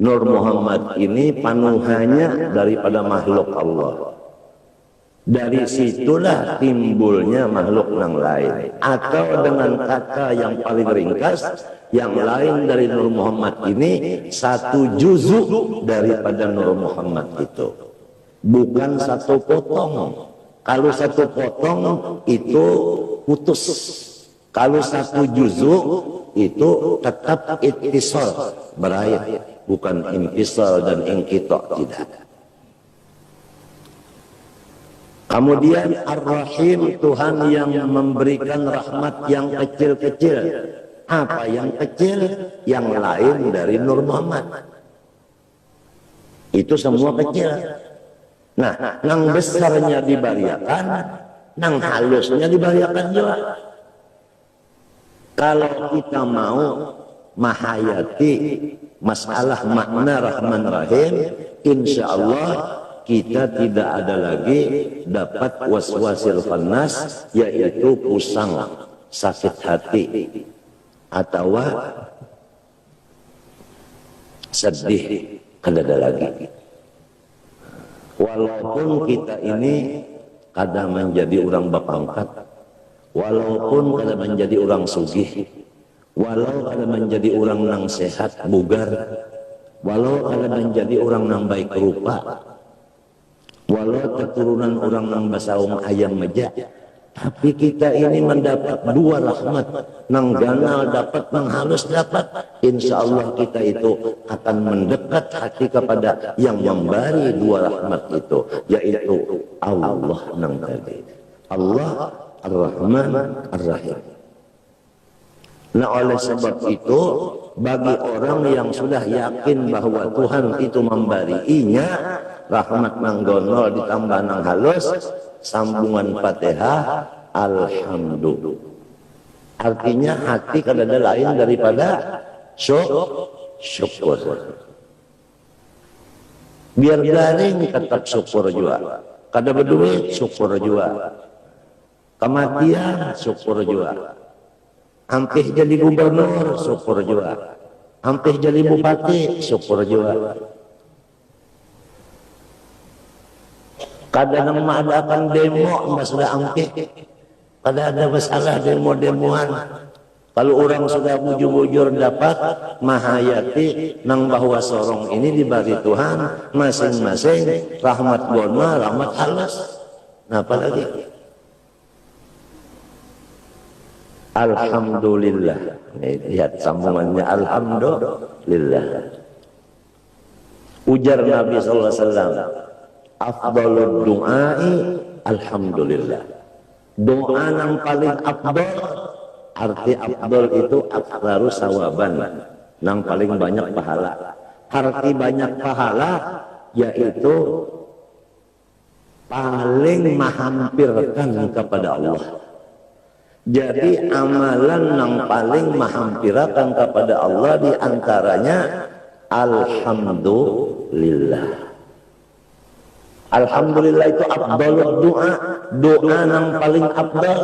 A: Nur Muhammad ini panuhannya daripada makhluk Allah. Dari situlah timbulnya makhluk yang lain. Atau dengan kata yang paling ringkas, yang lain dari Nur Muhammad ini satu juzuk daripada Nur Muhammad itu. Bukan satu potong. Kalau satu potong itu putus. Kalau satu juzuk itu tetap ittisal, berair, bukan infisal dan inqita, tidak. Kemudian Ar-Rahim, Tuhan yang memberikan rahmat yang kecil-kecil. Apa yang kecil? Yang lain dari Nur Muhammad. Itu semua kecil. Nah, nang besarnya dibariakan, nang halusnya dibariakan juga. Kalau kita mau mahayati masalah makna Rahman Rahim, insya Allah kita tidak ada lagi dapat waswasil khannas, yaitu pusang, sakit hati, atau sedih, kada ada lagi. Walaupun kita ini kadang menjadi orang bapangkat, walaupun kadang menjadi orang sugih, walau kadang menjadi orang nang sehat, bugar, walau kadang menjadi orang nang baik rupa, walau keturunan orang nang basaung ayam meja, tapi kita ini mendapat dua rahmat, nang ganal dapat, nang halus dapat. Insya Allah kita itu akan mendekat hati kepada yang memberi dua rahmat itu, yaitu Allah nang tadi, Allah Ar-Rahman Ar-Rahim. Nah, oleh sebab itu, bagi orang yang sudah yakin bahwa Tuhan itu memberinya rahmat nang gonol ditambah nang halus, sambungan Fatihah, alhamdulillah. Artinya hati kada ada lain daripada syukur. Biar garing tetap syukur juga. Kada berduit syukur juga. Kematian syukur juga. Hampir jadi gubernur syukur juga. Hampir jadi bupati syukur juga. Kadang mengadakan demo masalah angke, kada ada masalah demo-demoan. Kalau orang sudah bujur-bujur dapat mahayati nang bahwa sorong ini dibagi Tuhan masing-masing rahmat gona, rahmat halus. Nah, apalagi alhamdulillah. Lihat sambungannya, alhamdulillah. Ujar Nabi sallallahu alaihi wasallam, afdalud du'ai alhamdulillah. Doa yang paling afdal, arti afdal itu aktsaru sawaban, yang paling banyak pahala. Arti banyak pahala yaitu paling menghampirkan kepada Allah. Jadi amalan yang paling menghampirkan kepada Allah diantaranya alhamdulillah. Alhamdulillah itu afdalud doa, doa yang paling afdal.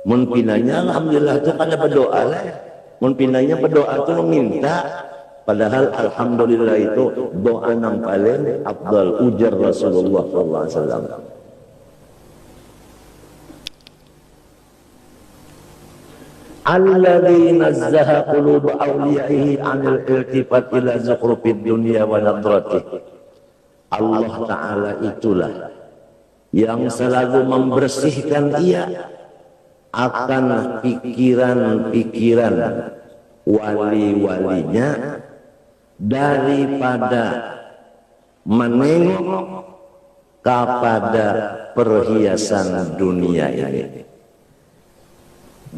A: Mun pinanya alhamdulillah itu kada berdoa lah. Mun pinanya berdoa itu meminta, padahal alhamdulillah itu doa yang paling afdal, ujar Rasulullah sallallahu alaihi wasallam. Alladzi nazzaha qulub awliyaihi 'anil iltifat ila zukhrufid dunya wa nadratihi. Allah Ta'ala itulah yang selalu membersihkan ia akan pikiran-pikiran wali-walinya daripada menengok kepada perhiasan dunia ini.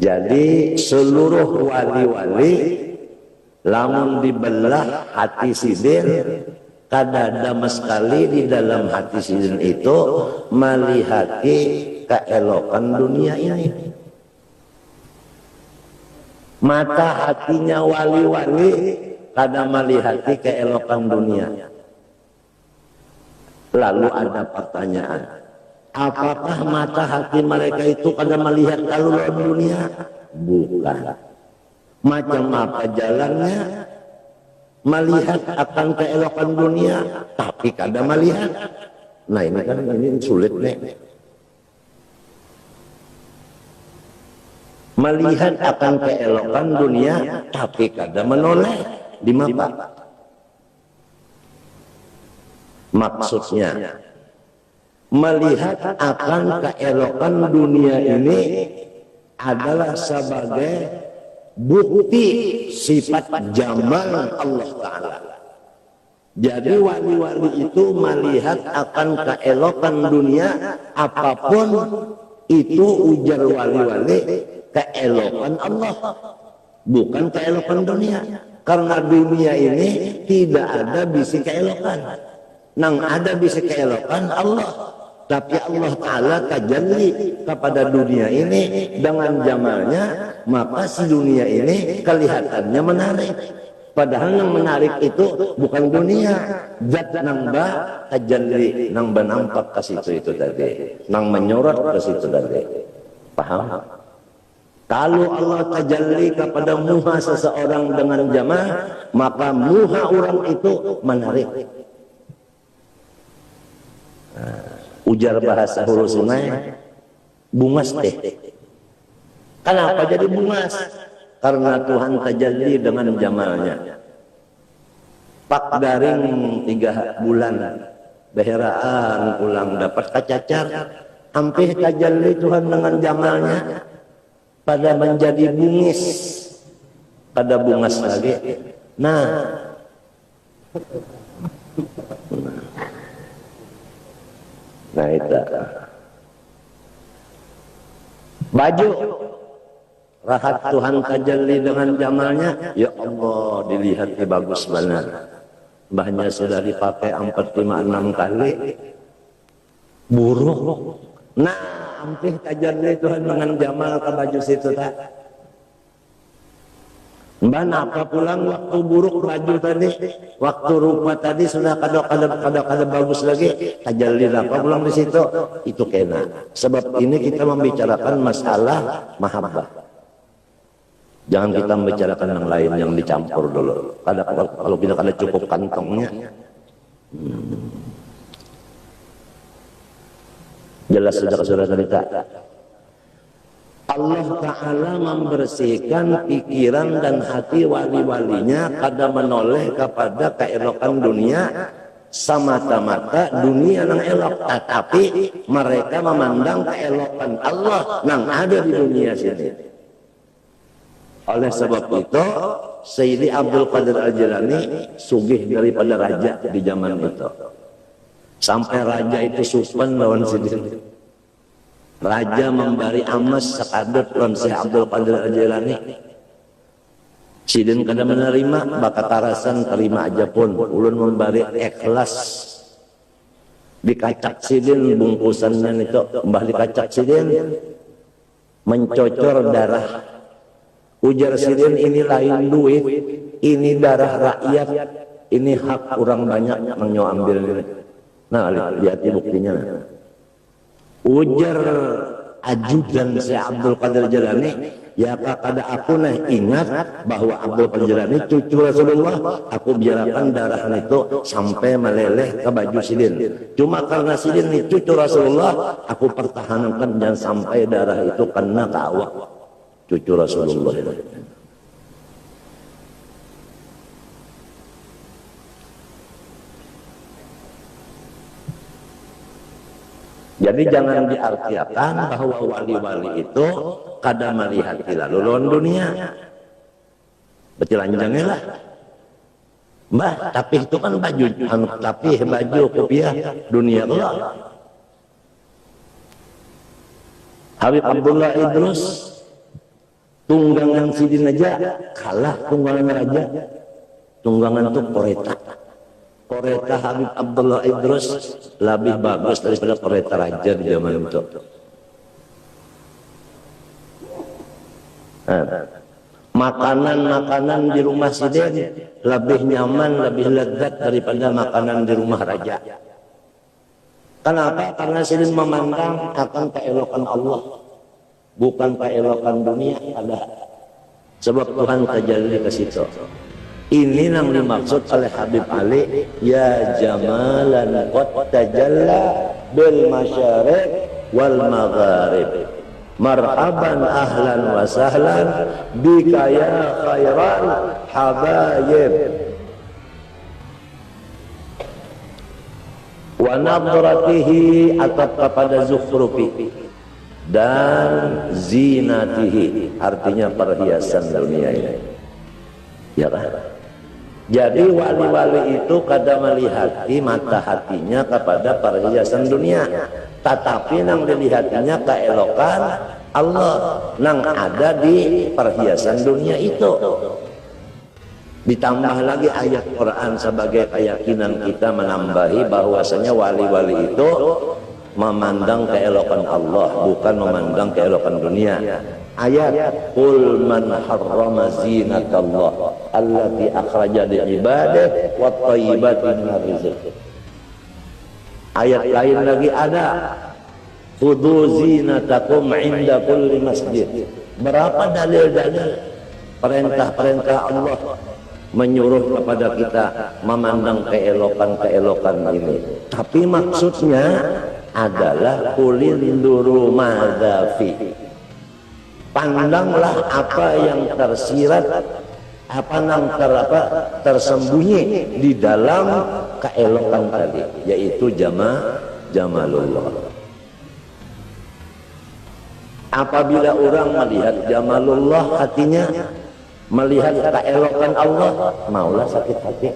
A: Jadi seluruh wali-wali lamun dibelah hati sidin, kada ada sekali di dalam hati sidin itu melihati keelokan dunia ini. Mata hatinya wali-wali kada melihati keelokan dunia. Lalu ada pertanyaan, apakah mata hati mereka itu kada melihat keelokan dunia? Bukan. Macam apa jalannya? Melihat akan keelokan dunia, tapi kada melihat. Nah, ini kan ini sulit nih. Melihat akan keelokan dunia, tapi kada menoleh di mata. Maksudnya, melihat akan keelokan dunia ini adalah sebagai bukti sifat jamal Allah Ta'ala. Jadi wali-wali itu melihat akan keelokan dunia, apapun itu ujar wali-wali keelokan Allah, bukan keelokan dunia. Karena dunia ini tidak ada bisi keelokan. Nang ada bisi keelokan Allah. Tapi Allah Ta'ala tajalli kepada dunia ini dengan jamalnya, maka si dunia ini kelihatannya menarik. Padahal yang menarik itu bukan dunia, zat nang ba tajalli, nang ba nampak ke situ itu tadi, nang menyorot ke situ tadi. Paham? Kalau Allah tajalli kepada muha seseorang dengan jamal, maka muha orang itu menarik. Ujar bahasa Hulu Sungai, bungas teh. Kenapa jadi bungas? Karena Tuhan tajalli dengan jamalnya. Pak daring 3 bulan beheraan pulang dapat kacacar, hampir tajalli Tuhan dengan jamalnya pada menjadi bungis, pada bungas lagi. Nah itu baju rahat Tuhan tajalli dengan jamalnya, ya Allah dilihat bagus benar. Mbahnya sudah dipakai 4, 5, 6 kali, buruk. Nah hampir tajalli Tuhan dengan jamal ke baju situ tak. Mbah napa pulang waktu buruk baju tadi, waktu rupa tadi sudah kada bagus lagi, tajalli napa pulang di situ, itu kena. Sebab ini kita membicarakan masalah mahabbah. Jangan kita membicarakan yang lain yang dicampur dulu. Kalau kita kada cukup kantongnya, jelas saudara-saudara kita. Allah Ta'ala membersihkan pikiran dan hati wali-walinya kada menoleh kepada keelokan dunia, semata-mata dunia nang elok, tetapi mereka memandang keelokan Allah nang ada di dunia sini. Oleh sebab itu Sayyidi Abdul Qadir Al-Jilani sugih daripada raja di zaman itu. Sampai raja itu supan lawan sidin. Raja memberi amas sekadut lawan Syekh Abdul Qadir Al-Jilani. Sidin kada menerima, baka karasan terima aja pun. Ulun memberi ikhlas. Dikacak sidin bungkusannya itu, mbah dikacak sidin, mencocor darah. Ujar sidin, ini lain duit, ini darah rakyat, ini hak orang banyak yang ambil ini. Nah, lihat buktinya. Ujar ajudan Syekh Abdul Qadir Jilani, ya kada aku ingat bahwa Abdul Qadir Jilani cucu Rasulullah, aku biarkan darah itu sampai meleleh ke baju sidin. Cuma karena sidin ini cucu Rasulullah, aku pertahankan jangan sampai darah itu kena ke awak cucu Rasulullah. Jadi jangan diartikan bahwa wali-wali itu kada melihat lalu lawan dunia. Betilanjangnya lah. Mbah, tapi itu kan baju, tapi baju kopiah dunia Allah. Habib Abdullah Idrus tunggangan sidin aja kalah tunggangan raja. Tunggangan itu koreta. Koreta Habib Abdullah Idrus lebih bagus daripada koreta raja di zaman itu. Makanan-makanan di rumah sidin lebih nyaman, lebih lezat daripada makanan di rumah raja. Kenapa? Karena sidin memandang akan keelokan Allah, bukan keelokan dunia. Ada sebab Tuhan tajalli ke situ. Ini yang dimaksud oleh Habib Ali, ya jamalan qad tajalla bil masyariq wal magharib. Marhaban ahlan wa sahlan bika ya khairan habaib. Wa nadratihi atap kepada zukhrufi. dan zinatihi, artinya perhiasan dunia ini. Ya kan? Jadi wali-wali itu kada melihat mata hatinya kepada perhiasan dunia, tetapi nang dilihatinya keelokan Allah nang ada di perhiasan dunia itu. Ditambah lagi ayat Quran sebagai keyakinan kita menambahi bahwasanya wali-wali itu memandang keelokan Allah, bukan memandang keelokan dunia. Ayat qul man harrama zinatallah allati akhraja li ibadihi wat thayyibati minar rizq. Ayat lain lagi ada khudhu zinatakum inda kulli masjid. Berapa dalil-dalil perintah-perintah Allah menyuruh kepada kita memandang keelokan-keelokan ini. Tapi maksudnya adalah kulinduru madzafi. Pandanglah apa yang tersirat, apa yang tersembunyi di dalam keelokan tadi, yaitu jamalullah. Apabila orang melihat jamalullah hatinya, melihat keelokan Allah, maulah sakit hati.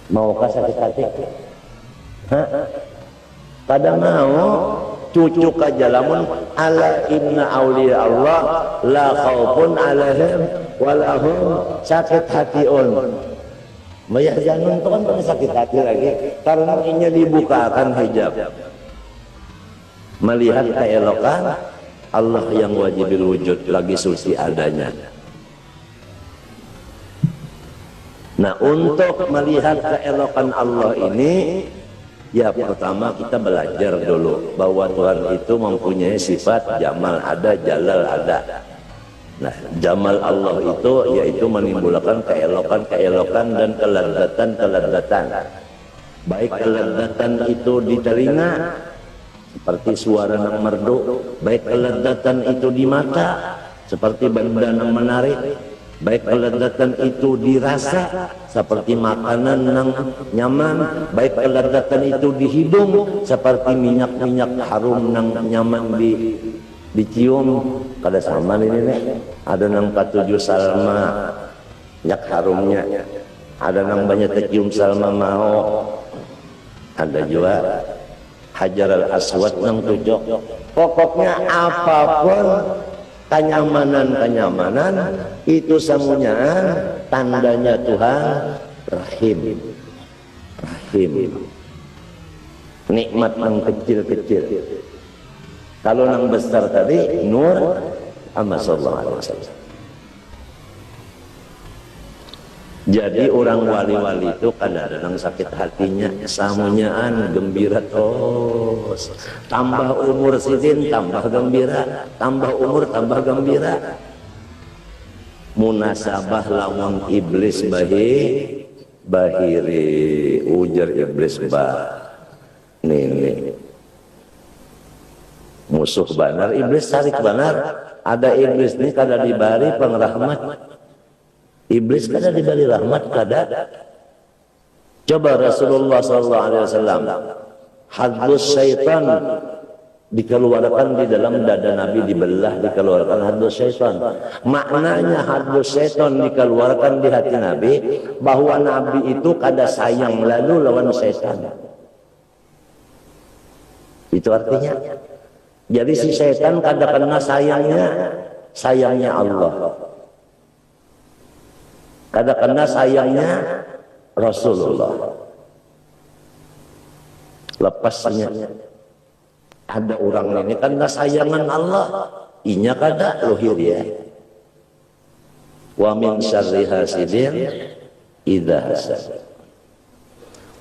A: Maukah sakit hati? Kadang mau cucu kajalamun ala inna awliya Allah la khaufun alaihim walahum sakit hatiun. Bayar janun itu kan sakit hati lagi karena ini dibukakan hijab. Melihat keelokan Allah yang wajibil wujud lagi suci adanya. Nah, untuk melihat keelokan Allah ini, ya pertama kita belajar dulu bahwa Tuhan itu mempunyai sifat jamal ada, jalal ada. Nah, jamal Allah itu yaitu menimbulkan keelokan-keelokan dan kelezatan-kelezatan. Baik kelezatan itu di telinga seperti suara yang merdu, baik kelezatan itu di mata seperti benda yang menarik, baik kelezatan itu dirasa seperti makanan yang nyaman, baik kelezatan itu di hidung seperti minyak-minyak harum yang nyaman dicium. Kada sama ini nih, ada nang katujuh salma minyak harumnya, ada nang banyak tercium salma mau, ada juga hajar al aswad nang tujuh. Pokoknya apapun kenyamanan itu semuanya tandanya Tuhan rahim. Nikmat yang kecil-kecil. Kalau yang besar tadi nur Muhammad sallallahu alaihi wasallam. Jadi orang wali-wali itu kadang-kadang sakit hatinya, samunyaan gembira terus. Tambah umur sidin tambah gembira, tambah umur tambah gembira. Munasabah lawan iblis bahiri ujar iblis nih musuh banar, iblis tarik banar. Ada iblis nih kada dibari pengrahmat, iblis kada diberi rahmat kada. Coba Rasulullah SAW hadus syaitan dikeluarkan di dalam dada Nabi, dibelah dikeluarkan hadus syaitan. Maknanya hadus syaitan dikeluarkan di hati Nabi bahwa Nabi itu kada sayang lalu lawan syaitan. Itu artinya. Jadi si setan kada kena sayangnya Allah, kada kena sayangnya Rasulullah. Lepasnya ada orang ini kena sayangan Allah, inya kada lohir ya. Wa min syarri hasidin idza hasad.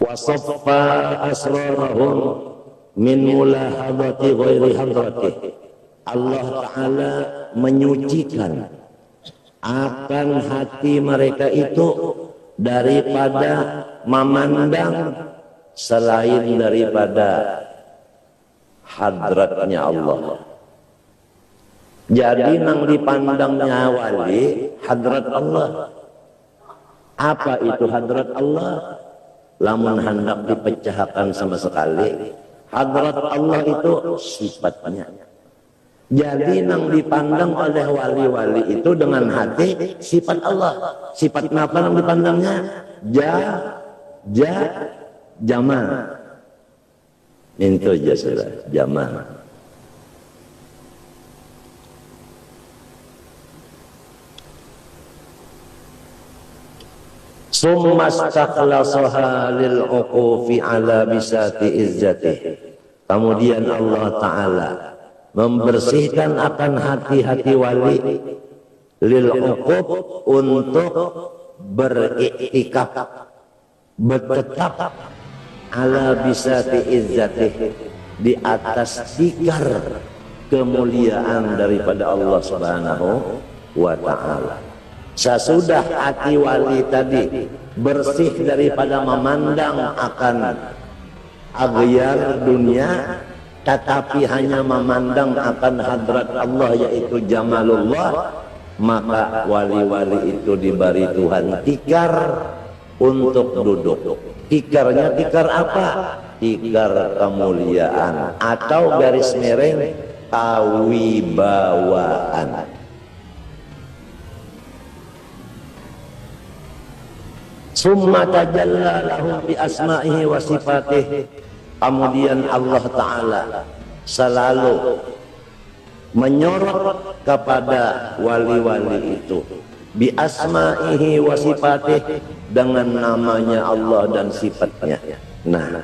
A: Wa saffa asrarahum min mulahadati ghairi hadrati. Allah Ta'ala menyucikan akan hati mereka itu daripada memandang selain daripada hadratnya Allah. Jadi nang dipandangnya wali hadrat Allah. Apa itu hadrat Allah? Lamun hendak dipecahkan sama sekali, Hadrat Allah itu sifatnya. Jadi yang dipandang oleh wali-wali itu dengan hati sifat Allah. Sifat apa yang dipandangnya? Jamal. Itu aja sudah jamal. Summa istakhlasaha lil uqufi ala bisati izzatih. Kemudian Allah Ta'ala membersihkan akan hati-hati wali lil uquf untuk beriktikaf, bertetap ala bisati izzatih, di atas tikar kemuliaan daripada Allah Subhanahu wa Ta'ala. Sesudah hati wali tadi bersih daripada memandang akan aghyar dunia, tetapi hanya memandang akan hadrat Allah yaitu jamalullah, maka wali-wali itu diberi Tuhan tikar untuk duduk. Tikarnya tikar apa? Tikar kemuliaan atau garis miring kawibawaan. Summa tajalla lahum bi asma'ihi wa sifatih. Kemudian Allah Ta'ala selalu menyorot kepada wali-wali itu bi asma'ihi wa sifatih, dengan namanya Allah dan sifatnya. Nah,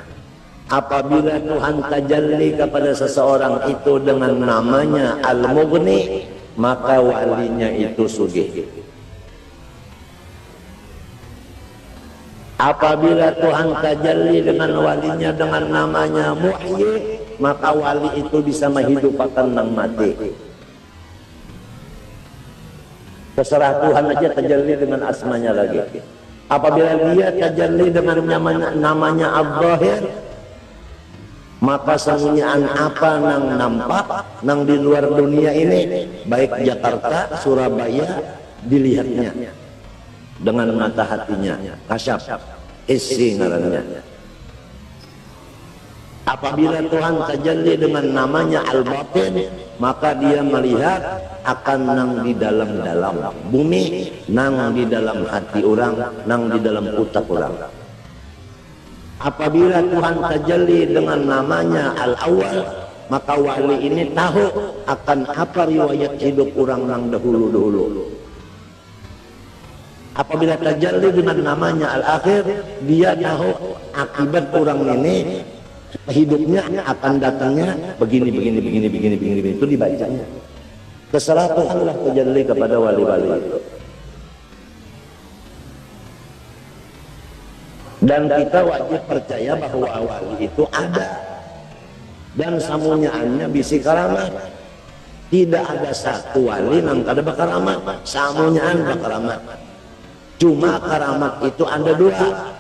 A: apabila Tuhan tajalli kepada seseorang itu dengan namanya Al-Mughni, maka walinya itu sugih. Apabila Tuhan tajalli dengan walinya dengan namanya Muhyi, maka wali itu bisa menghidupkan yang mati. Terserah Tuhan aja tajalli dengan asmanya lagi. Apabila dia tajalli dengan namanya Al-Zahir, maka sembunyian apa nang nampak nang di luar dunia ini, baik Jakarta, Surabaya, dilihatnya dengan mata hatinya, kasyaf, isi ngarannya. Apabila Tuhan tajalli dengan namanya Al-Batin, maka dia melihat akan nang di dalam bumi, nang di dalam hati orang, nang di dalam utak orang. Apabila Tuhan tajalli dengan namanya Al-Awwal, maka wali ini tahu akan apa riwayat hidup orang nang dahulu-dahulu. Apabila tajalli dengan namanya Al-Akhir, dia tahu akibat orang ini hidupnya akan datangnya begini itu dibacanya. Terserah Tuhanlah tajalli kepada wali-wali itu. Dan kita wajib percaya bahwa wali itu ada dan samunyaannya bisi karamat. Tidak ada satu wali nang kada bakaramat, samunyaan bakaramat. Cuma karamat itu ada dua,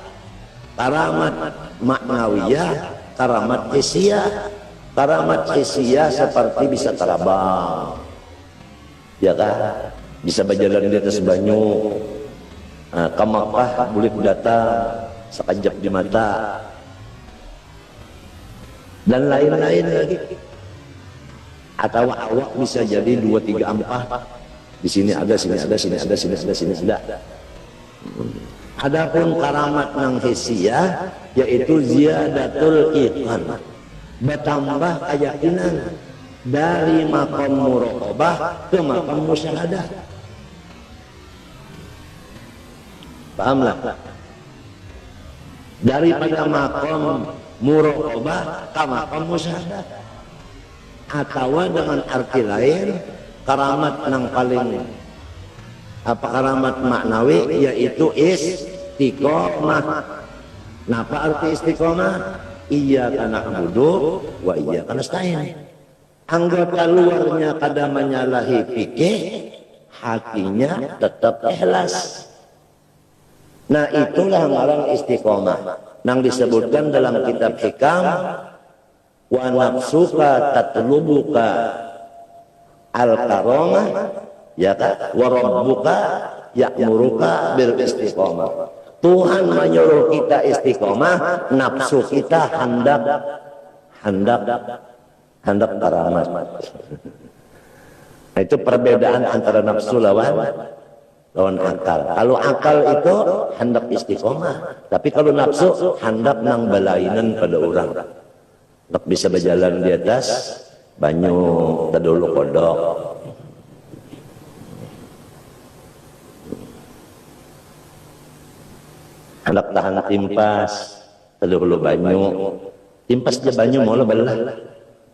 A: karamat maknawiyah, karamat hissiyah. Karamat hissiyah seperti bisa terbang, ya kan, bisa berjalan di atas banyu, ke Makkah boleh datang sekejap di mata, dan lain-lain lagi. Atau awak bisa jadi 2, 3, 4, di sini ada, sini ada, sini ada, sini ada, sini ada. Adapun karamat nang hissiyah yaitu ziyadatul iqan, bertambah keyakinan dari maqam muraqabah ke maqam musyahadah. Pahamlah? Daripada maqam muraqabah ke maqam musyahadah. Atau dengan arti lain, karamat nang paling karamat maknawi yaitu istiqomah. Napa arti istiqomah? Iyyaka na'budu wa iyyaka nasta'in. Anggota luarnya kada menyalahi fikih, hatinya tetap ikhlas. Nah, itulah ngaran istiqomah nang disebutkan dalam kitab Hikam, wa nafsuka tatlubuka al-karamah, ya kan, wa rabbuka ya'muruka bil istiqomah. Tuhan menyuruh kita istiqomah, nafsu kita hendak hendak karamat. Nah, itu perbedaan antara nafsu lawan akal. Kalau akal itu hendak istiqomah, tapi kalau nafsu hendak nang balainan pada orang. Hendak bisa berjalan di atas banyu tadulu kodok. Hendak tahan timpas tadulu banyu. Timpas je banyu mau belah.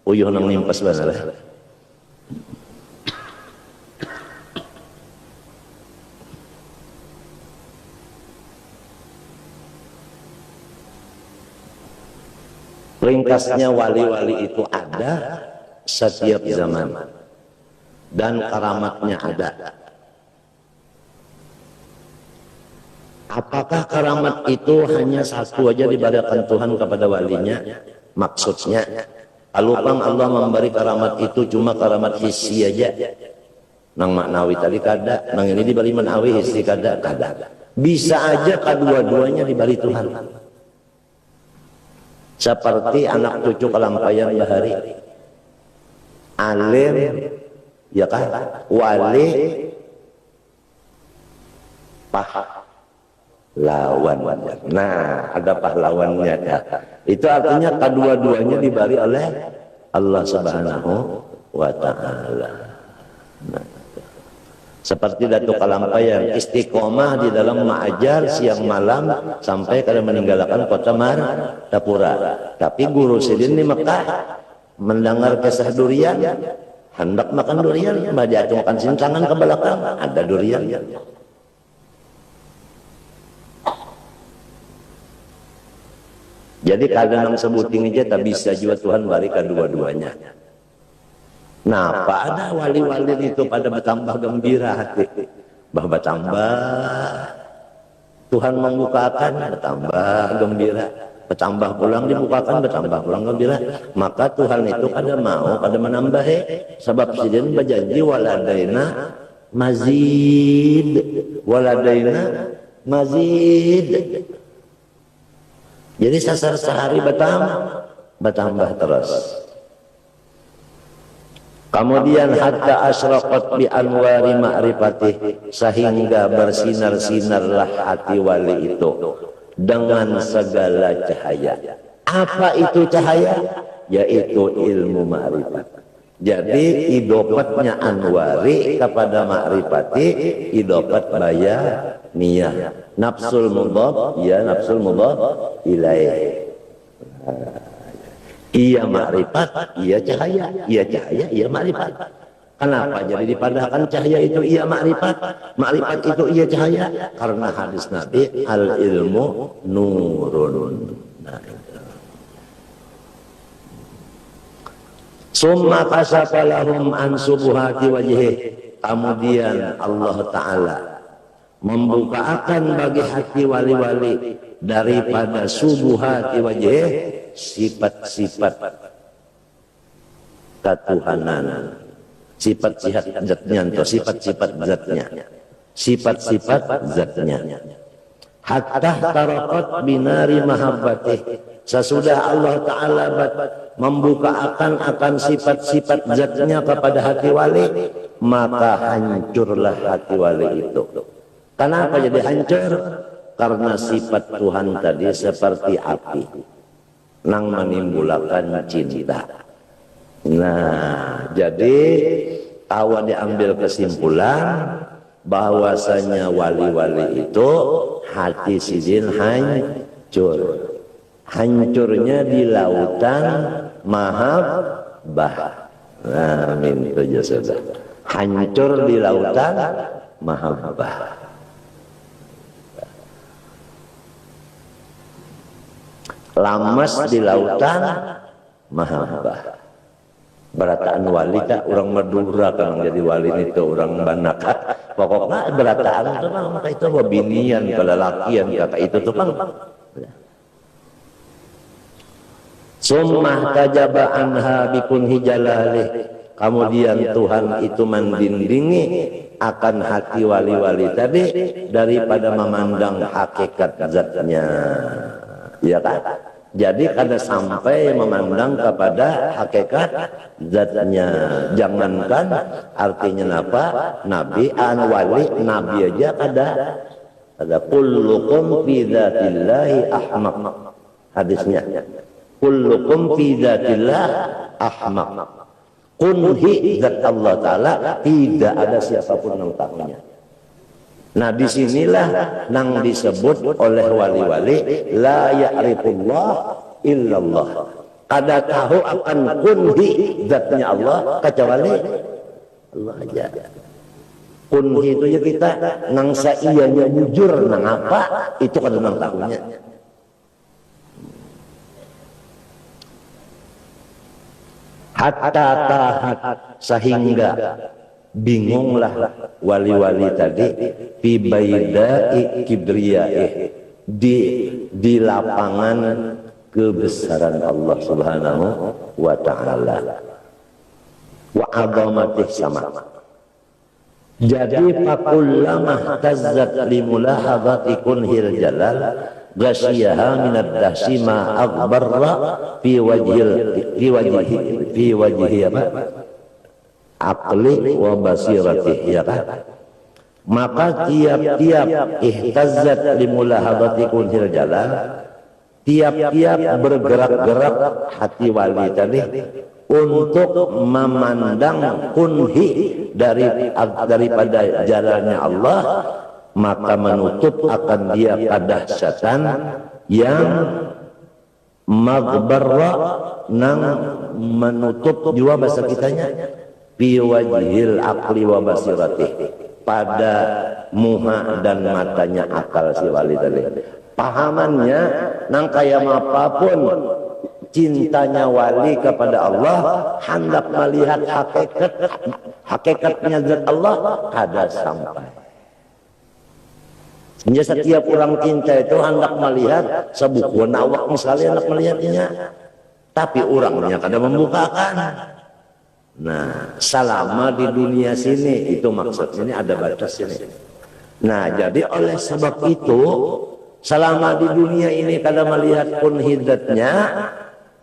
A: Uyuh nang nimpas benar. Ringkasnya wali-wali itu ada setiap zaman dan karamatnya ada. Apakah karamat itu hanya satu aja diberikan Tuhan kepada walinya? Maksudnya, kalau Allah memberi karamat itu cuma karamat hissi aja. Nang maknawi tadi kada, nang ini diberi maknawi hissi kada. Bisa aja kedua-duanya diberi Tuhan. Seperti anak cucu kelampayan bahari, alim, ya kan, wali, pahlawan. Nah, ada pahlawannya ya. Itu artinya kedua-duanya diberi oleh Allah Subhanahu wa Ta'ala. Nah, seperti Datuk Kalampayan istiqomah di dalam mengajar siang malam sampai kada meninggalkan kota Martapura. Tapi guru sidin di Mekah mendengar kisah durian, hendak makan durian, baca makan sintangan ke belakang ada durian. Jadi kadang sebuting aja tak bisa juga Tuhan beri kedua-duanya. Nah, pada wali-wali itu pada bertambah gembira hati. Bertambah Tuhan membukakan, bertambah gembira. Bertambah pulang dibukakan, bertambah pulang gembira. Maka Tuhan itu kada mau, kada menambah. Sebab sidin berjanji waladaina mazid. Waladaina mazid. Jadi sasar sehari bertambah terus. Kemudian hatta asyraqat bi anwari ma'rifatih, sehingga bersinar-sinarlah hati wali itu dengan segala cahaya. Apa itu cahaya? Yaitu ilmu ma'rifat. Jadi idopatnya anwari kepada ma'rifati idopat bayaniyah. Nafsul mudhaf ya nafsul mudhaf ilaih. Iya makrifat, iya cahaya, iya makrifat. Kenapa jadi dipadahkan cahaya itu iya makrifat, makrifat itu iya cahaya? Karena hadis Nabi al ilmu nurun. Nah, summa kasafa lahum an subuhati wajhih. Kemudian Allah Ta'ala membukakan bagi hati wali-wali daripada subuhati wajhih, sifat-sifat ketuhanan, sifat-sifat zatnya, sifat-sifat zatnya. Hatta tarakat binari mahabbatih, sesudah Allah Ta'ala membuka akan sifat-sifat zatnya kepada hati wali, maka hancurlah hati wali itu. Kenapa jadi hancur? Karena sifat Tuhan tadi seperti api nang menimbulkan cinta. Nah, jadi awal diambil kesimpulan bahwasanya wali-wali itu hati sidin hancur. Hancurnya di lautan mahabbah. Amin itu sudah. Hancur di lautan mahabbah. Lamas di lautan mahabbah. Berataan wali tak orang Madura kan jadi wali itu orang Banak. Pokoknya berataan itu bang, maka itu wabinian kelelakian kata itu tuh bang. Summah tajaba anha bikun hijalalih. Kemudian Tuhan itu mendindingi akan hati wali-wali tadi daripada memandang hakikat zatnya. Ya kan? Jadi kada sampai memandang kepada hakikat zatnya. Jangankan artinya apa? Nabi an wali nabi aja kada. Ada kullukum fi dzatillahi ahmaq. Hadisnya. Kullukum fi dzatillah ahmaq. Kunhi zat Allah Ta'ala tidak ada siapapun yang tahunya. Nah disinilah yang disebut oleh wali-wali la ya'rifullah illallah. Kada tahu akan kunhi zatnya Allah kecuali Allah aja. Kunhi itu ya kita nang saiyanya jujur nang apa itu kada nang tahunya. Hatta tahat sehingga bingunglah wali-wali tadi fi baidai kibriyaih di lapangan kebesaran Allah Subhanahu wa taala wa azamatih sama. Jadi fakullama tazzat limulahadati kunhil jalal ghasyiha minad dahsi ma aghbarra fi wajhi apa aqli wa basirati, ya kan? Maka tiap-tiap ihtazzat limulahadati kunhil jalal, tiap-tiap bergerak-gerak hati wali tadi untuk memandang kunhi daripada jalannya Allah, maka menutup akan dia kadahsyatan yang maghbarra, nang menutup juga bahasa kitanya fi wajhil aqli wa basiratih, pada muha dan matanya akal si wali tadi. Pahamannya nang kaya apapun cintanya wali kepada Allah, hendak melihat hakikatnya zat Allah kada sampai. Sehingga setiap orang cinta itu hendak melihat sebuah nawak misalnya hendak melihatnya, tapi orangnya kada membukakan. Nah, selama di dunia sini itu maksudnya ini ada batas ini. Nah, jadi oleh sebab itu selama di dunia ini kada melihat pun hidatnya,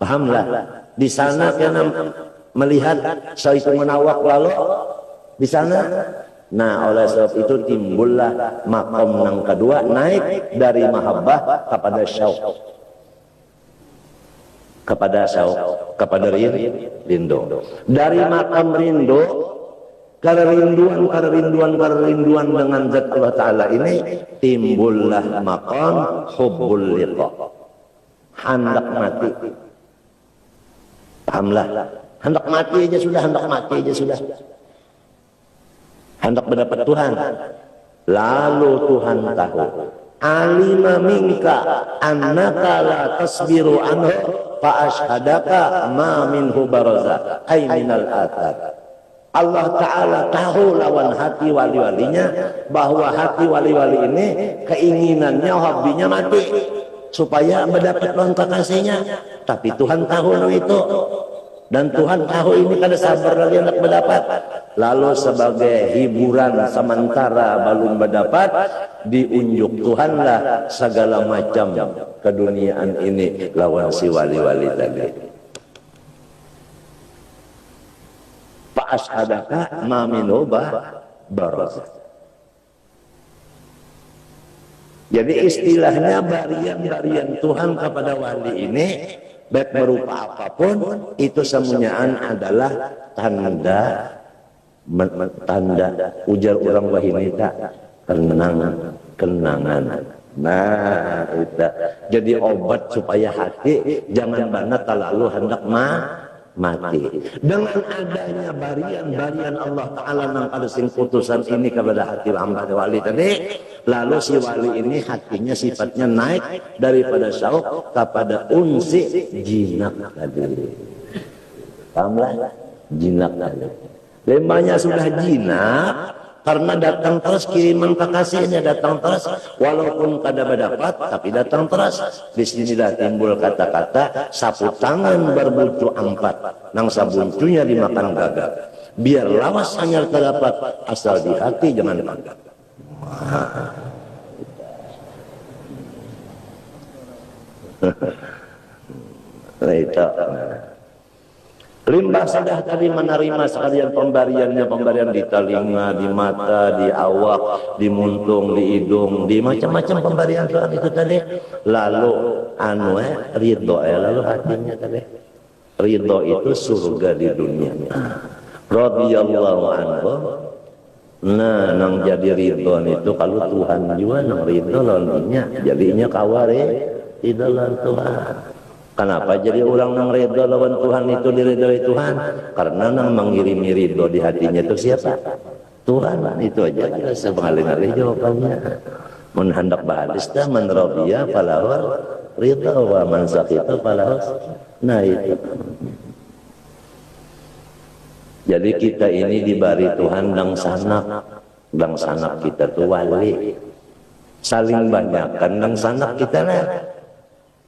A: pahamlah. Di sana kena melihat itu menawak lalu di sana. Nah, oleh sebab itu timbullah makom yang kedua, naik dari mahabbah kepada syauq, kepada rindu. Dari makam rindu, kerinduan dengan zat Allah Ta'ala ini, timbullah makam hubbul liqa, hendak mati. Pahamlah, hendak mati aja sudah. Hendak mendapat Tuhan. Lalu Tuhan tahu, alima minka annaka la tasbiru anhu fa ashhadaka ma minhu baraza ay minal athar. Allah Ta'ala tahu lawan hati wali-walinya, bahwa hati wali-wali ini keinginannya, hobinya mati supaya mendapat lawan kekasihnya. Tapi Tuhan tahu itu, dan Tuhan tahu ini kada sabar lagi hendak mendapat. Lalu sebagai hiburan sementara belum mendapat, diunjuk Tuhanlah segala macam keduniaan ini lawan si wali-wali tadi. Fa ashhadaka ma minhu baraz. Jadi istilahnya barian-barian Tuhan kepada wali ini, baik berupa apapun, itu semuanya adalah tanda ujar orang wahinita kenangan. Nah, itu jadi obat supaya hati jangan banget terlalu hendak mati. Dengan adanya barian-barian Allah Ta'ala nang pada sing putusan ini kepada hati hamba wali tadi, lalu si wali ini hatinya sifatnya naik daripada syauq kepada unsi jinak tadi. Pahamlah? Jinak tadi. Lembahnya sudah jinak karena datang terus kiriman kekasihnya, datang terus walaupun kada berdapat tapi datang terus. Disinilah timbul kata-kata sapu tangan berbuncu empat, nang sabuncunya dimakan gagak. Biar lawas hanya terdapat, asal di hati jangan dimakan. Itu. Limbah sudah tadi menerima sekalian pemberiannya, pemberian di telinga, di mata, di awak, di muntung, di hidung, di macam-macam pemberian Tuhan itu tadi. Lalu ridho lalu hatinya tadi. Ridho itu surga di dunia. Radhiyallahu anhu. Nah, nang jadi ridho itu kalau Tuhan juga nang ridho lawannya jadinya kaware ridho lawan Tuhan. Kenapa jadi orang nang ridho lawan Tuhan itu diridhoi Tuhan? Karena nang mengirimi ridho di hatinya itu siapa? Tuhan. Itu aja sebengalih-alih jawabannya. Mun hendak bahadis dah man radiya falahur ridho wa man sakita falahur. Nah itu. Jadi kita ini diberi Tuhan dang sanak kita tuh wali. Saling banyakkan dang sanak kita lah.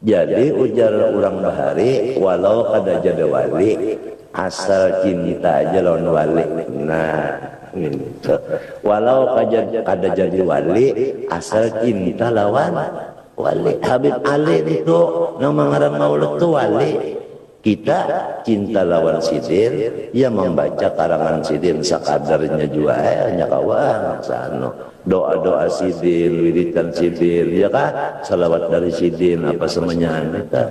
A: Jadi ujar orang bahari walau kada jadi wali asal cinta aja lawan wali. Nah gitu. Walau kada jadi wali asal cinta lawan wali. Habib Ali itu yang mengarang maulid itu wali. Kita cinta lawan sidin, ya membaca karangan sidin sakadarnya juga hanya kawan sano. Doa-doa sidin, wiridan sidin, ya kan? Salawat dari sidin apa semuanya kita.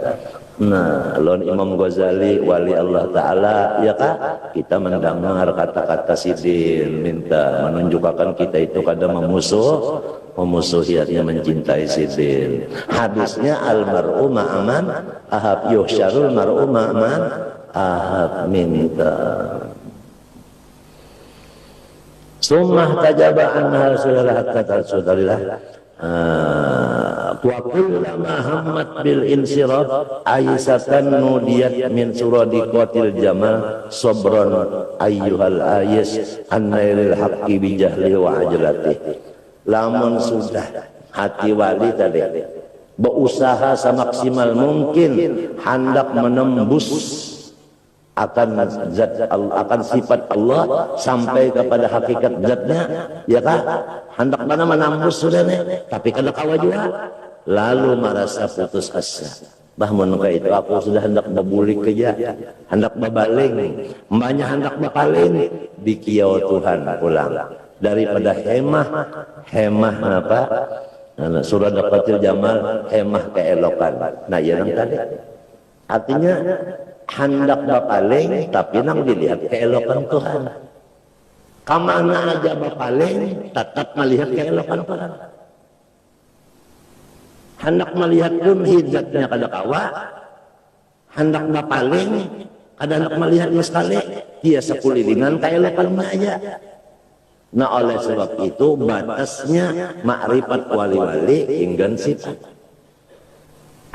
A: Nah, lawan Imam Ghazali wali Allah Ta'ala, ya kan? Kita mendengar kata-kata sidin, minta menunjukkan kita itu kadang memusuhi artinya mencintai sidin. Hadisnya al-mar'u ma'aman ahab yuhsyarul mar'u ma'aman ahab minta. Summah tajaba anha sulalah hatta sudarilah. Wa kullama hammat bil insiraf aisatan nudiyat min suradiqatil jamal sabran ayyuhal ayis an-nailil haqqi bi jahli wa ajlatih. Lamun sudah hati wali tadi berusaha semaksimal mungkin hendak menembus akan zat akan sifat Allah sampai kepada hakikat zatnya, ya kan? Hendak mana menembus sudah nih, tapi kada kawa juga. Lalu merasa putus asa. Bahmun itu aku sudah hendak berbulik kerja, hendak berbaling, mbaknya hendak berpaling, dikiau Tuhan pulang. Daripada hemah apa? Surah Daqatil Jamal, hemah keelokan. Nah, ya nang tadi. Artinya hendak berpaling tapi nang dilihat keelokan Tuhan. Kamana aja berpaling tetap melihat keelokan Tuhan. Hendak melihat pun hijatnya kada kawa. Hendak berpaling kada hendak melihatnya sekali. Dia sekulilingan keelokannya aja. Nah oleh sebab itu batasnya makrifat wali-wali hingga sifat.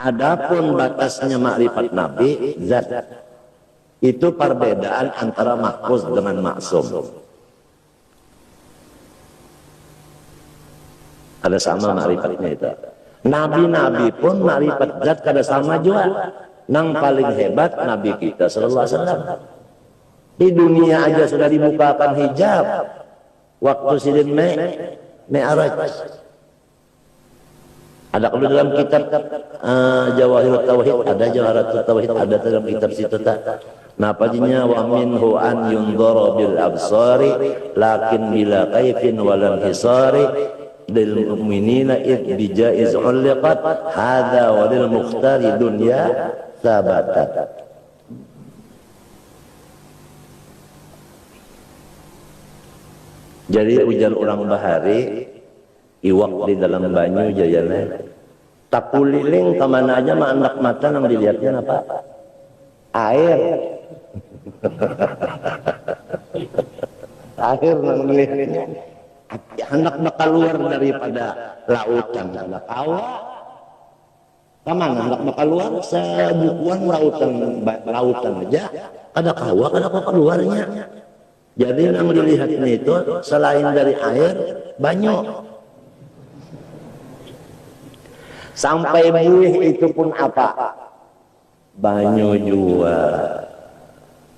A: Adapun batasnya makrifat Nabi zat. Itu perbedaan antara mahfuz dengan maksum. Ada sama makrifatnya itu. Nabi-nabi pun makrifat zat kada sama juga. Nang paling hebat Nabi kita sallallahu alaihi wasallam. Di dunia aja sudah dibukakan hijab. Waktu sidin Mi'raj. Ada kalau dalam kitab Jawahirut Tauhid, ada Jawahirut Tauhid, ada dalam kitab situ tak. Napa jinya wa minhu an yundhara bil absari lakin bila kaifin walan hisari lil mu'minina id bijaiz uliqat hadza wa lil mukhtari dunya sabatat. Jadi ujar orang bahari iwak di dalam banyu jayana tak kuliling kemana aja mah anak mata nang dilihatnya apa? Air. Air nang dilihatnya. Hendak bakal keluar daripada lautan anak kawa. Kemana hendak bakal keluar sebukuan lautan aja. Ada kawa kada keluarnya. Jadi yang dilihatnya itu selain dari air, banyu. Sampai buih itu pun apa? Banyu juga.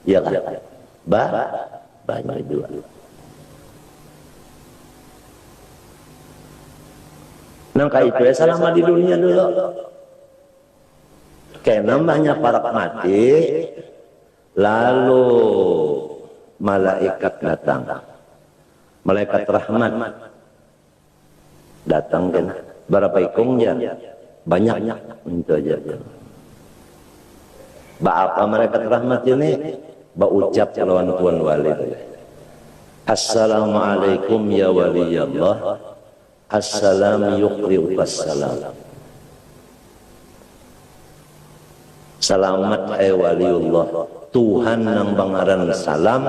A: Ya kan? Banyu juga. Nangka itu ya selama di dunia dulu. Karena banyak para mati, lalu malaikat datang, malaikat rahmat datang kan, berapa ikungnya? Banyak, itu aja. Apa malaikat rahmat ini? Ucap lawan tuan walid. Assalamualaikum ya waliyallah. Assalam yuqri'ukas salam. Selamat waliullah. Tuhan nang bangaran salam,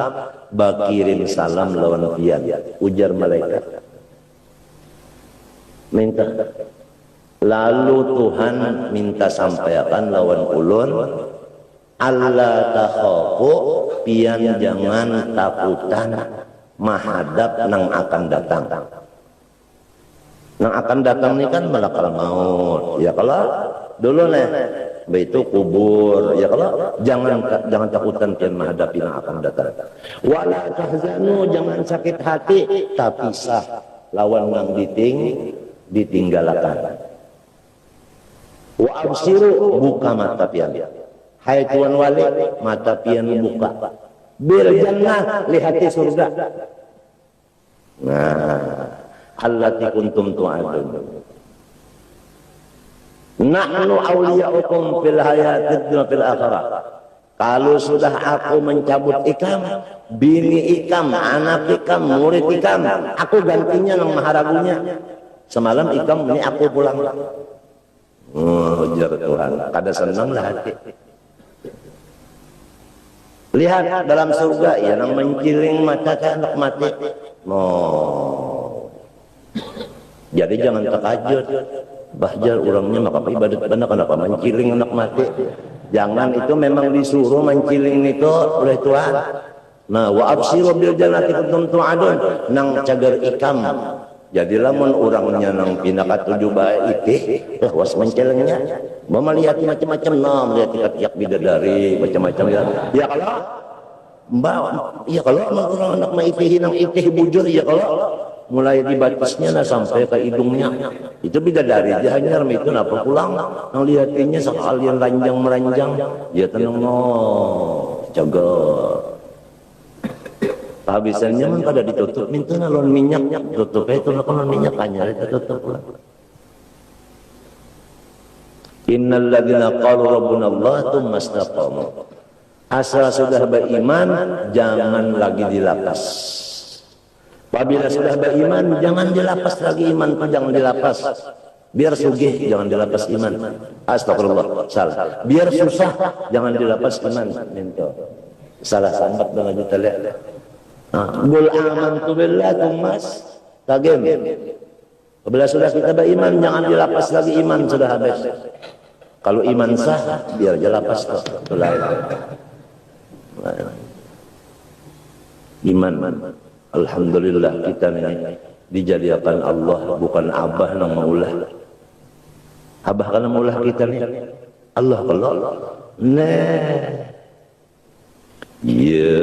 A: bakirim salam lawan pian. Ujar malaikat. Minta. Lalu Tuhan minta sampaikan lawan ulun, Allah takhafu, pian jangan takutan mahadap nang akan datang. Nang akan datang ini kan malakal maut. Ya kalau dulu nih, itu kubur. Ya kalau jangan takutan pian menghadapi nang akan datang. Wala tahzanu, jangan sakit hati, tapi sah lawan nang ditinggalkan. Wa absiru, buka mata pian. Hai tuan wali, mata pian buka. Bil jannah, lihati surga. Nah, allati kuntum tu'adun. Nahnu awliya'ukum fil hayatid dunya fil akhirah. Kalau sudah aku mencabut ikam, bini ikam, anak ikam, murid ikam, aku gantinya nang maharagunya. Semalam ikam ini aku pulang. Ujar Tuhan, kada senanglah hati. Lihat dalam surga, ya nang menciling mata ke anak mati. Jadi jangan terkajut. Bahjar orangnya maka ibadat benar kenapa menciling anak mati. Jangan, itu memang disuruh menciling itu oleh Tuhan. Nah, wa absiru bil jannati kuntum tu'adun, nang cagar ikam. Jadilah mun orangnya nang pinaka tujuh baik itih, was mencilingnya. Melihat macam-macam, melihat tiap-tiap bidadari, macam-macam ya. Ya kalau mbak, ya kalau orang anak maitih nang itih bujur, ya kalau mulai di batasnya nah sampai ke hidungnya, itu bidadari jahanyar itu napa pulang, nang lihatinya sekalian ranjang meranjang, ya tenang jaga. Habisannya man pada ditutup, minta nalon minyak, tutup itu nalon minyak hanya ditutup lah. Innal ladzina qalu rabbuna Allah tsumma istaqamu. Asal sudah beriman, jangan lagi dilapas. Apabila sudah beriman, jangan dilapas lagi iman, jangan dilapas. Biar sugih, jangan dilapas iman. Astagfirullah, salah. Biar susah, jangan dilapas iman. Minta. Salah sambat dengan juta lihat. Qul amantu billahi tumas tagem. Apabila sudah kita beriman, jangan dilapas lagi iman, sudah habis. Kalau iman sah, biar dilapas kok. Iman, alhamdulillah kita ini dijadikan Allah bukan abah nang maulah. Abah kan maulah kita nih. Allah kalau nah. Ya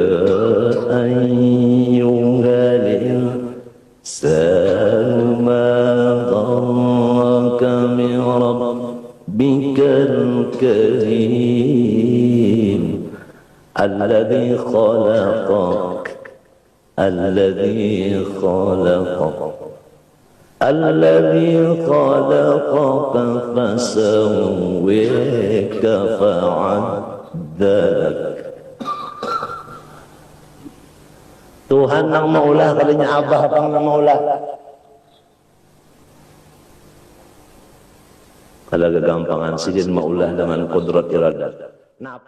A: ayyuhal insanu ma gharraka bi rabbikal karim alladhi khalaqak alladhi khalaqaka fasawwaka fa'adalak. Tuhan nang maulah kalinya abah pang nang maulah. Kalau kegampangan sidin maulah dengan kudrat iradat. Nah,